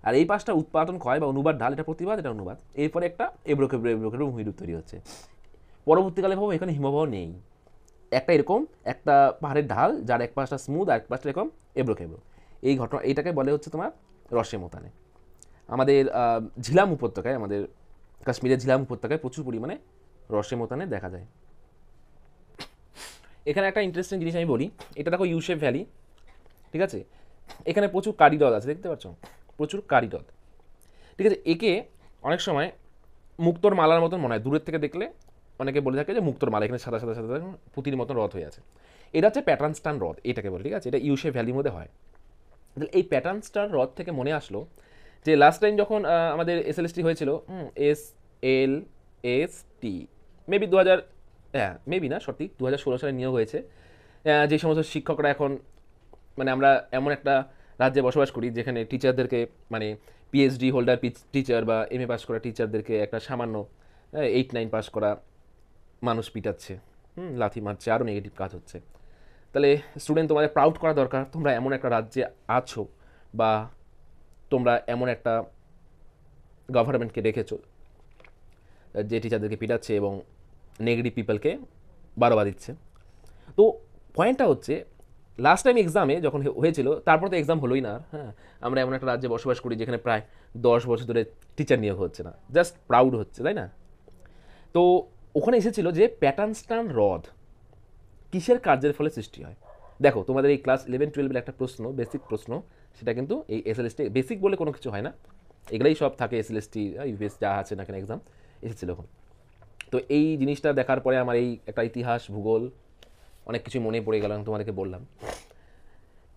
আর এই পাশটা উৎপাদন ক্ষয় বা অনুবাদ ঢাল, এটা প্রতিবাদ, এটা অনুবাদ, এরপরে একটা এবড়োখেবড়ো ভূমিরূপ তৈরি হচ্ছে। পরবর্তীকালে ভাবো এখানে হিমবাহ নেই, একটা এরকম একটা পাহাড়ের ঢাল, যার এক পাশটা স্মুথ আর এক পাশটা এরকম এবড়োখেবড়ো। এই ঘটনা, এইটাকে বলে হচ্ছে তোমার রসে মোতানে। আমাদের ঝিলাম উপত্যকায়, আমাদের কাশ্মীরের ঝিলাম উপত্যকায় প্রচুর পরিমাণে রসে মোতানে দেখা যায়। এখানে একটা ইন্টারেস্টিং জিনিস আমি বলি, এটা দেখো ইউশেপ ভ্যালি, ঠিক আছে, এখানে প্রচুর কারি হ্রদ আছে, দেখতে পাচ্ছ, প্রচুর কারি হ্রদ, ঠিক আছে। একে অনেক সময় মুক্তোর মালার মতন মনে হয়, দূরের থেকে দেখলে অনেকে বলে থাকে যে মুক্তোর মালা, এখানে সাদা সাদা সাদা পুঁতির মতন হ্রদ হয়ে আছে। এটা হচ্ছে প্যাটার্ন স্টান হ্রদ, এটাকে বলে, ঠিক আছে, এটা ইউশেপ ভ্যালির মধ্যে হয়। এই প্যাটার্ন স্টার হ্রদ থেকে মনে আসলো যে লাস্ট টাইম যখন আমাদের এসএলএসটি হয়েছিল, SLST মেবি 2000, হ্যাঁ মেবি না সত্যি 2016 সালে নিয়োগ হয়েছে। যে সমস্ত শিক্ষকরা এখন, মানে আমরা এমন একটা রাজ্যে বসবাস করি যেখানে টিচারদেরকে, মানে পিএইচডি হোল্ডার টিচার বা এমএ পাস করা টিচারদেরকে একটা সামান্য 8-9 পাস করা মানুষ পিটাচ্ছে, লাথি মারছে, আরও নেগেটিভ কাজ হচ্ছে। তাহলে স্টুডেন্ট, তোমাদের প্রাউড করা দরকার, তোমরা এমন একটা রাজ্যে আছো বা তোমরা এমন একটা গভর্নমেন্টকে রেখেছো যে টিচারদেরকে পিটাচ্ছে এবং নেগেটিভ পিপলকে বারোয়া দিচ্ছে। তো পয়েন্টটা হচ্ছে, লাস্ট টাইম এক্সামে যখন হয়েছিল, তারপর তো এক্সাম হলোই না। হ্যাঁ, আমরা এমন একটা রাজ্যে বসবাস করি যেখানে প্রায় 10 বছর ধরে টিচার নিয়োগ হচ্ছে না, জাস্ট প্রাউড হচ্ছে, তাই না। তো ওখানে এসেছিল যে প্যাটার্ন স্টান হ্রদ কিসের কার্যের ফলে সৃষ্টি হয়, দেখো তোমাদের এই ক্লাস 11-12 একটা প্রশ্ন, বেসিক প্রশ্ন, সেটা কিন্তু এই এসএলএসটি বেসিক বলে কোনো কিছু হয় না, এগুলাই সব থাকে, এসএলএসটি ইউপিএস যা আছে না কেন এক্সাম এসেছিল এখন। তো এই জিনিসটা দেখার পরে আমার এই একটা ইতিহাস ভূগোল অনেক কিছু মনে পড়ে গেল, তোমাদেরকে বললাম।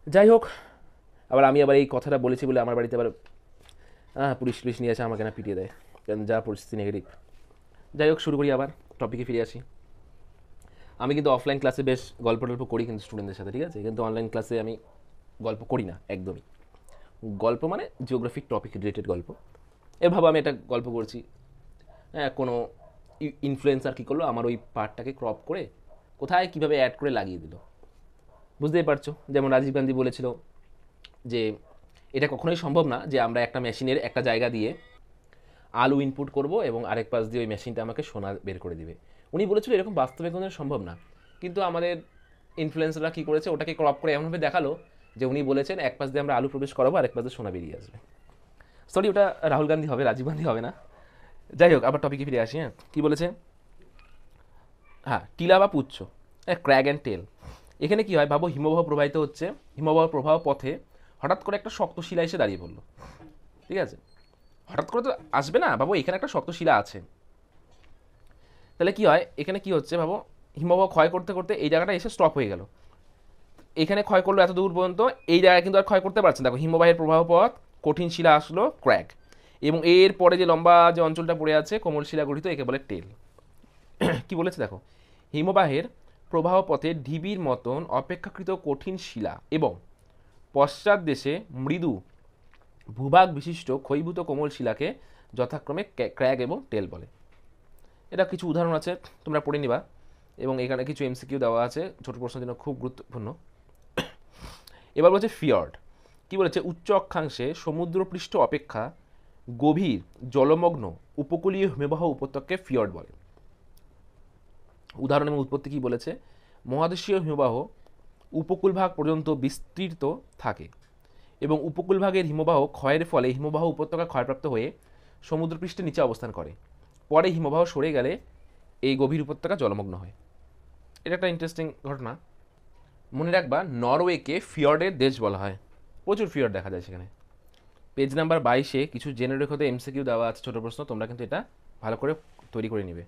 যাই হোক, আবার আমি আবার এই কথাটা বলেছি বলে আমার বাড়িতে আবার পুলিশ নিয়ে আসে, আমাকে না পিটিয়ে দেয়, কারণ যা পরিস্থিতি নেগেটিভ। যাই হোক, শুরু করি, আবার টপিকে ফিরে আসি। আমি কিন্তু অফলাইন ক্লাসে বেশ গল্প টল্প করি কিন্তু স্টুডেন্টদের সাথে, ঠিক আছে, কিন্তু অনলাইন ক্লাসে আমি গল্প করি না একদমই। গল্প মানে জিওগ্রাফিক টপিক রিলেটেড গল্প। এভাবে আমি একটা গল্প করছি, হ্যাঁ, কোনো ইনফ্লুয়েন্সার কী করলো, আমার ওই পার্টটাকে ক্রপ করে কোথায় কীভাবে অ্যাড করে লাগিয়ে দিল, বুঝতেই পারছো। যেমন রাজীব গান্ধী বলেছিল যে এটা কখনোই সম্ভব না যে আমরা একটা মেশিনের একটা জায়গা দিয়ে আলু ইনপুট করব এবং আরেক পাশ দিয়ে ওই মেশিনটা আমাকে সোনা বের করে দিবে। উনি বলেছিল এরকম বাস্তবে কোনো সম্ভব না, কিন্তু আমাদের ইনফ্লুয়েন্সাররা কী করেছে, ওটাকে ক্রপ করে এমনভাবে দেখালো যে উনি বলেছেন এক পাশ দিয়ে আমরা আলু প্রবেশ করাবো, আরেক পাশ দিয়ে সোনা বেরিয়ে আসবে। সরি, ওটা রাহুল গান্ধী হবে, রাজীব গান্ধী হবে না। যাই হোক, আবার টপিকে ফিরে আসি। হ্যাঁ, কী বলেছে, হ্যাঁ, টিলা বা পুচ্ছ, ক্র্যাগ অ্যান্ড টেল। এখানে কী হয় ভাবো, হিমবাহ প্রবাহিত হচ্ছে, হিমবাহ প্রবাহ পথে হঠাৎ করে একটা শক্ত শিলা এসে দাঁড়িয়ে পড়লো, ঠিক আছে, হঠাৎ করে তো আসবে না, ভাবো এখানে একটা শক্ত শিলা আছে, তাহলে কি হয়, এখানে কি হচ্ছে ভাবো, হিমবাহ ক্ষয় করতে করতে এই জায়গাটা এসে স্টপ হয়ে গেল, এখানে ক্ষয় করলো এত দূর পর্যন্ত, এই জায়গায় কিন্তু আর ক্ষয় করতে পারছে না। দেখো, হিমবাহের প্রবাহ পথ, কঠিন শিলা আসলো ক্র্যাক, এবং এর পরে যে লম্বা যে অঞ্চলটা পড়ে আছে কোমল শিলা গঠিত, একে বলে টেল। কি বলেছে দেখো, হিমবাহের প্রবাহ পথে ঢিবির মতন অপেক্ষাকৃত কঠিন শিলা এবং পশ্চাৎ দেশে মৃদু ভূভাগ বিশিষ্ট ক্ষয়ীভূত কোমল শিলাকে যথাক্রমে ক্র্যাগ এবং টেল বলে। এটা কিছু উদাহরণ আছে, তোমরা পড়ে নিবা, এবং এখানে কিছু এমসিকিউ দেওয়া আছে, ছোট প্রশ্নের জন্য খুব গুরুত্বপূর্ণ। এবার বলছে ফিয়র্ড। কি বলেছে, উচ্চ অক্ষাংশে সমুদ্রপৃষ্ঠ অপেক্ষা গভীর জলমগ্ন উপকূলীয় হিমবাহ উপত্যকাকে ফিয়র্ড বলে। উদাহরণ এবং উৎপত্তি কি বলেছে, মহাদেশীয় হিমবাহ উপকূলভাগ পর্যন্ত বিস্তৃত থাকে এবং উপকূলভাগের হিমবাহ ক্ষয়ের ফলে হিমবাহ উপত্যকা ক্ষয়প্রাপ্ত হয়ে সমুদ্রপৃষ্ঠের নিচে অবস্থান করে, পরে হিমবাহ সরে গেলে এই গভীর উপত্যকা জলমগ্ন হয়। এটা একটা ইন্টারেস্টিং ঘটনা। মনে রাখবা, নরওয়েকে ফিয়র্ডের দেশ বলা হয়, প্রচুর ফিয়র্ড দেখা যায় সেখানে। পেজ নাম্বার 22-এ কিছু জেনে রেখোতে এমসিকিউ দেওয়া আছে, ছোটো প্রশ্ন, তোমরা কিন্তু এটা ভালো করে তৈরি করে নিবে।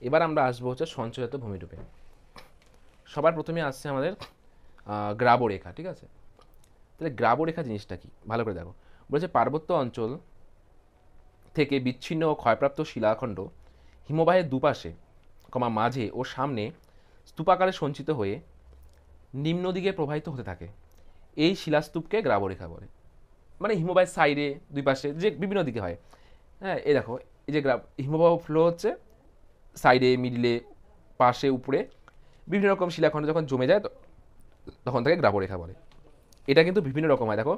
এবার আমরা আসবো হচ্ছে সঞ্চয়িত ভূমিরূপে। সবার প্রথমে আসছে আমাদের গ্রাবরেখা, ঠিক আছে। তাহলে গ্রাবরেখা জিনিসটা কি, ভালো করে দেখো। বলেছে পার্বত্য অঞ্চল থেকে বিচ্ছিন্ন ও ক্ষয়প্রাপ্ত শিলাখণ্ড হিমবাহের দুপাশে, মাঝে ও সামনে স্তূপাকারে সঞ্চিত হয়ে নিম্ন দিকে প্রবাহিত হতে থাকে, এই শিলাস্তূপকে গ্রাবরেখা বলে। মানে হিমবাহের সাইডে দুই পাশে যে বিভিন্ন দিকে হয়, হ্যাঁ, এই দেখো, এই যে হিমবাহ ফ্লো হচ্ছে সাইডে, মিডিলে, পাশে, উপরে বিভিন্ন রকম শিলাখণ্ড যখন জমে যায় তখন তাকে গ্রাবরেখা বলে। এটা কিন্তু বিভিন্ন রকম হয়, দেখো,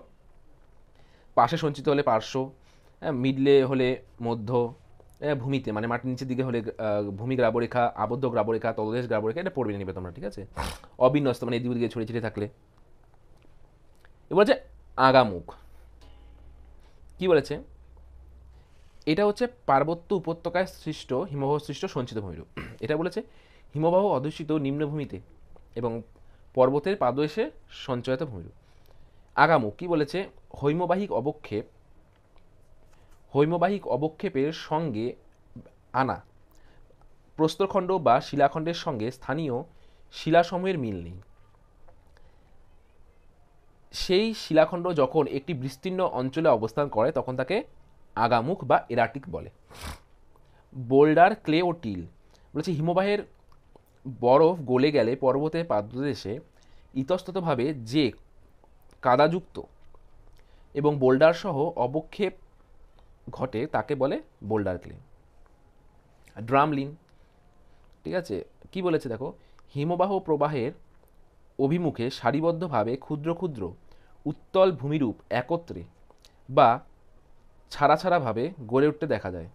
পাশে সঞ্চিত হলে পার্শ্ব, হ্যাঁ, মিডলে হলে মধ্য, ভূমিতে মানে মাটির নিচের দিকে হলে ভূমি গ্রাবরেখা, আবদ্ধ গ্রাবরেখা, তলদেশ গ্রাবরেখা, এটা পড়বে নেবে তোমরা, ঠিক আছে। অবিন্যস্ত মানে এদিকে ছড়িয়ে ছিটিয়ে থাকলে। এবার হচ্ছে আগামুখ। কি বলেছে, এটা হচ্ছে পার্বত্য উপত্যকায় সৃষ্ট হিমবাহ সৃষ্ট সঞ্চিত ভূমিরূপ। এটা বলেছে হিমবাহ অধ্যুষিত নিম্নভূমিতে এবং পর্বতের পাদদেশে সঞ্চয়িত ভূমিরূপ। আগামুখ কি বলেছে, হৈমবাহিক অবক্ষেপের সঙ্গে আনা প্রস্তরখণ্ড বা শিলাখণ্ডের সঙ্গে স্থানীয় শিলাসমূহের মিল নেই, সেই শিলাখণ্ড যখন একটি বিস্তীর্ণ অঞ্চলে অবস্থান করে তখন তাকে আগামুখ বা এরাটিক বলে। বোল্ডার, ক্লে ও টিল বলেছে হিমবাহের বরফ গলে গেলে পর্বতের পাদদেশে ইতস্ততভাবে যে কাদাযুক্ত এবং বোল্ডার সহ অবক্ষেপ ঘটে তাকে বলে বোল্ডার ক্লে। ড্রামলিন, ঠিক আছে, কি বলেছে দেখো, হিমবাহ প্রবাহের অভিমুখে সারিবদ্ধভাবে ক্ষুদ্র ক্ষুদ্র উত্তল ভূমিরূপ একত্রে বা ছাড়া ছাড়াভাবে গড়ে উঠতে দেখা যায়।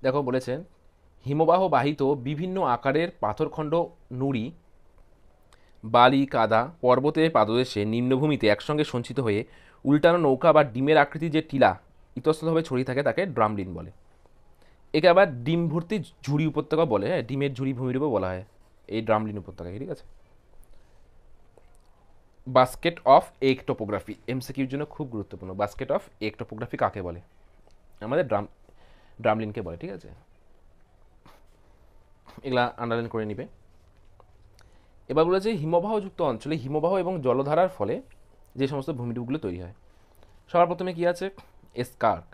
দেখো বলেছেন হিমবাহ বাহিত বিভিন্ন আকারের পাথরখণ্ড, নুড়ি, বালি, কাদা পর্বতের পাদদেশে নিম্নভূমিতে একসঙ্গে সঞ্চিত হয়ে উল্টানো নৌকা বা ডিমের আকৃতির যে টিলা ইতস্ততভাবে ছড়িয়ে থাকে তাকে ড্রামলিন বলে। একে আবার ডিম ভর্তি ঝুড়ি উপত্যকা বলে, হ্যাঁ, ডিমের ঝুড়ি ভূমিরূপও বলা হয়। এই ড্রামলিন উপত্যকায়, ঠিক আছে। বাস্কেট অফ এগ টোপোগ্রাফি এমসিকিউর জন্য খুব গুরুত্বপূর্ণ। বাস্কেট অফ এগ টোপোগ্রাফি কাকে বলে? আমাদের ড্রামলিনকে বলে, ঠিক আছে। এগুলা আন্ডারলাইন করে নিবে। এবার বলেছে হিমবাহযুক্ত অঞ্চলে হিমবাহ এবং জলধারার ফলে যে সমস্ত ভূমিরূপগুলো তৈরি হয়। সবার প্রথমে কি আছে? এসকার্ক।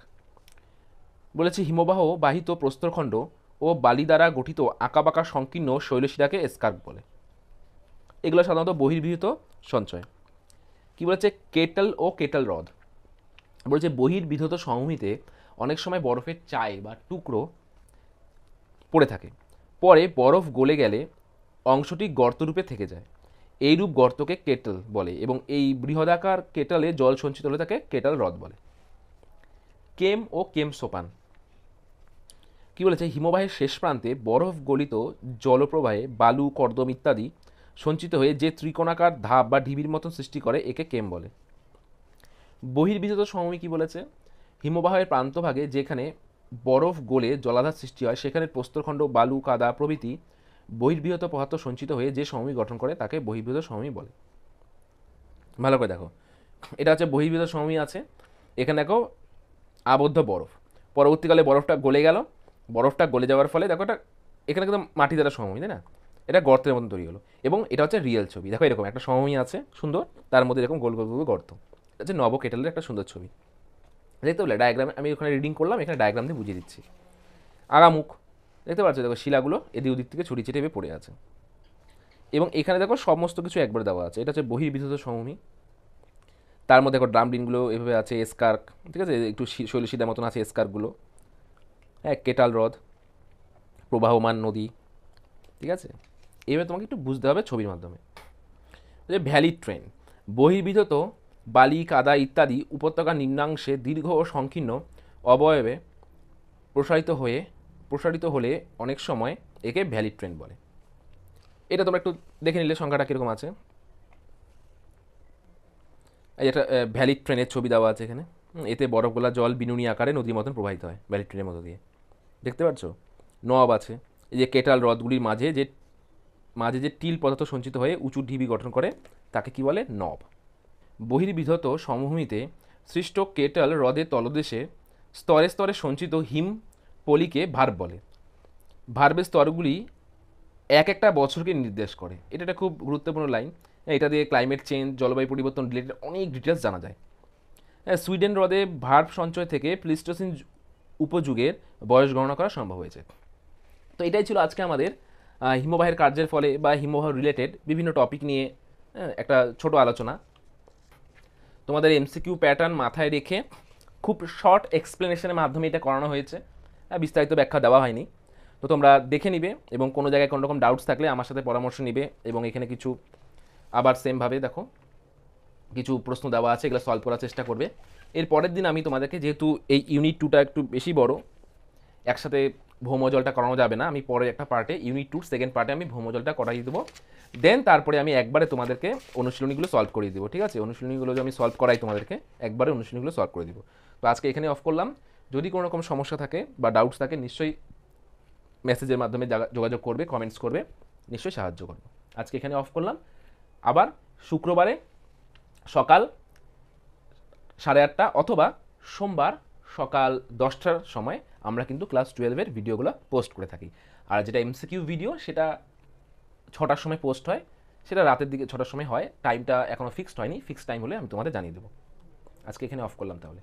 বলেছে হিমবাহ বাহিত প্রস্তরখণ্ড ও বালি দ্বারা গঠিত আঁকাবাঁকা সংকীর্ণ শৈলশিরাকে এসকার্ক বলে। এগুলো সাধারণত বহির্বিহিত সঞ্চয়। কি বলেছে? কেটল ও কেটল হ্রদ। বলেছে বহির্বিধত সমভূমিতে অনেক সময় বরফের চাই বা টুকরো পড়ে থাকে, পরে বরফ গলে গেলে অংশটি গর্তরূপে থেকে যায়। এই রূপ গর্তকে কেটল বলে এবং এই বৃহদাকার কেটলে জল সঞ্চিত হলে তাকে কেটল হ্রদ বলে। কেম ও কেম সোপান। কি বলেছে? হিমবাহের শেষ প্রান্তে বরফ গলিত জলপ্রবাহে বালু, কর্দম ইত্যাদি সঞ্চিত হয়ে যে ত্রিকোণাকার ধাপ বা ঢিবির মতন সৃষ্টি করে একে কেম বলে। বহির্বিধত সমভূমি কি বলেছে? হিমবাহের প্রান্তভাগে যেখানে বরফ গলে জলাধার সৃষ্টি হয় সেখানে প্রস্তরখণ্ড, বালু, কাদা প্রভৃতি বহির্বিহত পদার্থ সঞ্চিত হয়ে যে সমভূমি গঠন করে তাকে বহির্বিহত সমভূমি বলে। ভালো করে দেখো, এটা হচ্ছে বহির্বিহত সমভূমি আছে। এখানে দেখো আবদ্ধ বরফ, পরবর্তীকালে বরফটা গলে গেল, বরফটা গলে যাওয়ার ফলে দেখো এটা এখানে কিন্তু মাটি দ্বারা সমভূমি, তাই না? এটা গর্তের মতন তৈরি হলো এবং এটা হচ্ছে রিয়েল ছবি। দেখো এরকম একটা সমভূমি আছে সুন্দর, তার মধ্যে এরকম গোল গোল গোল গর্ত। এটা হচ্ছে নব কেটেলের একটা সুন্দর ছবি। দেখতে পেলে ডায়াগ্রামে আমি ওখানে রিডিং করলাম, এখানে ডায়াগ্রাম দিয়ে বুঝিয়ে দিচ্ছি। আগামুখ দেখতে পাচ্ছ, দেখো শিলাগুলো এদিক ওদিক থেকে ছড়িয়ে ছিটিয়ে পড়ে আছে এবং এখানে দেখো সমস্ত কিছু একবারে দেওয়া আছে। এটা হচ্ছে বহির্বিধত সমভূমি। তার মধ্যে দেখো ড্রামলিনগুলো এভাবে আছে, এসকার্ক, ঠিক আছে, একটু শৈলশিলার মতন আছে এসকার্কগুলো, হ্যাঁ, কেটাল হ্রদ, প্রবাহমান নদী, ঠিক আছে। এভাবে তোমাকে একটু বুঝতে হবে ছবির মাধ্যমে। যে ভ্যালি ট্রেন, বহির্বিধত বালি, কাদা ইত্যাদি উপত্যকার নিম্নাংশে দীর্ঘ ও সংকীর্ণ অবয়বে প্রসারিত হলে অনেক সময় একে ভ্যালি ট্রেন বলে। এটা তোমরা একটু দেখে নিলে সংখ্যাটা কীরকম আছে। এই একটা ভ্যালি ট্রেনের ছবি দেওয়া আছে এখানে। এতে বরফগোলা জল বিনুনি আকারে নদীর মতন প্রবাহিত হয় ভ্যালি ট্রেনের মতো দিয়ে, দেখতে পাচ্ছ। নব আছে, এই যে কেটাল হ্রদগুলির মাঝে যে টিল পদার্থ সঞ্চিত হয়ে উঁচু ঢিবি গঠন করে তাকে কি বলে? নব। বহির্বিধত সমভূমিতে সৃষ্ট কেটাল হ্রদের তলদেশে স্তরে স্তরে সঞ্চিত হিম পলিকে ভার্ব বলে। ভার্বের স্তরগুলি এক একটা বছরকে নির্দেশ করে। এটা একটা খুব গুরুত্বপূর্ণ লাইন। এটা দিয়ে ক্লাইমেট চেঞ্জ, জলবায়ু পরিবর্তন রিলেটেড অনেক ডিটেলস জানা যায়। সুইডেন হ্রদে ভার্ব সঞ্চয় থেকে প্লিস্টোসিন উপযুগের বয়স গণনা করা সম্ভব হয়েছে। তো এটাই ছিল আজকে আমাদের হিমবাহের কার্যের ফলে বা হিমবাহ রিলেটেড বিভিন্ন টপিক নিয়ে একটা ছোট আলোচনা। তোমাদের এমসিকিউ প্যাটার্ন মাথায় রেখে খুব শর্ট এক্সপ্লেনেশনের মাধ্যমে এটা করানো হয়েছে, বিস্তারিত ব্যাখ্যা দেওয়া হয়নি। তো তোমরা দেখে নিবে এবং কোনো জায়গায় কোনো রকম ডাউটস থাকলে আমার সাথে পরামর্শ নিবে। এবং এখানে কিছু আবার সেমভাবে দেখো কিছু প্রশ্ন দেওয়া আছে, এগুলো সলভ করার চেষ্টা করবে। এর পরের দিন আমি তোমাদেরকে, যেহেতু এই ইউনিট 2টা একটু বেশি বড়, একসাথে ভৌমজলটা করানো যাবে না, আমি পরের একটা পার্টে ইউনিট 2 সেকেন্ড পার্টে আমি ভৌমজলটা করাই দেবো। দেন তারপরে আমি একবারে তোমাদেরকে অনুশীলনীগুলো সলভ করে দেবো, ঠিক আছে। অনুশীলনীগুলো যে আমি সলভ করাই তোমাদেরকে, একবারে অনুশীলনীগুলো সলভ করে দেবো। তো আজকে এখানে অফ করলাম। যদি কোনো রকম সমস্যা থাকে বা ডাউটস থাকে নিশ্চয়ই মেসেজের মাধ্যমে যোগাযোগ করবে, কমেন্টস করবে, নিশ্চয়ই সাহায্য করবে। আজকে এখানে অফ করলাম। আবার শুক্রবারে সকাল 8:30 অথবা সোমবার সকাল 10টার সময় আমরা কিন্তু ক্লাস 12-এর ভিডিওগুলো পোস্ট করে থাকি। আর যেটা এমসিকিউ ভিডিও সেটা 6টার সময় পোস্ট হয়, সেটা রাতের দিকে 6টার সময় হয়। টাইমটা এখনও ফিক্সড হয়নি, ফিক্সড টাইম হলে আমি তোমাদের জানিয়ে দেবো। আজকে এখানে অফ করলাম তাহলে।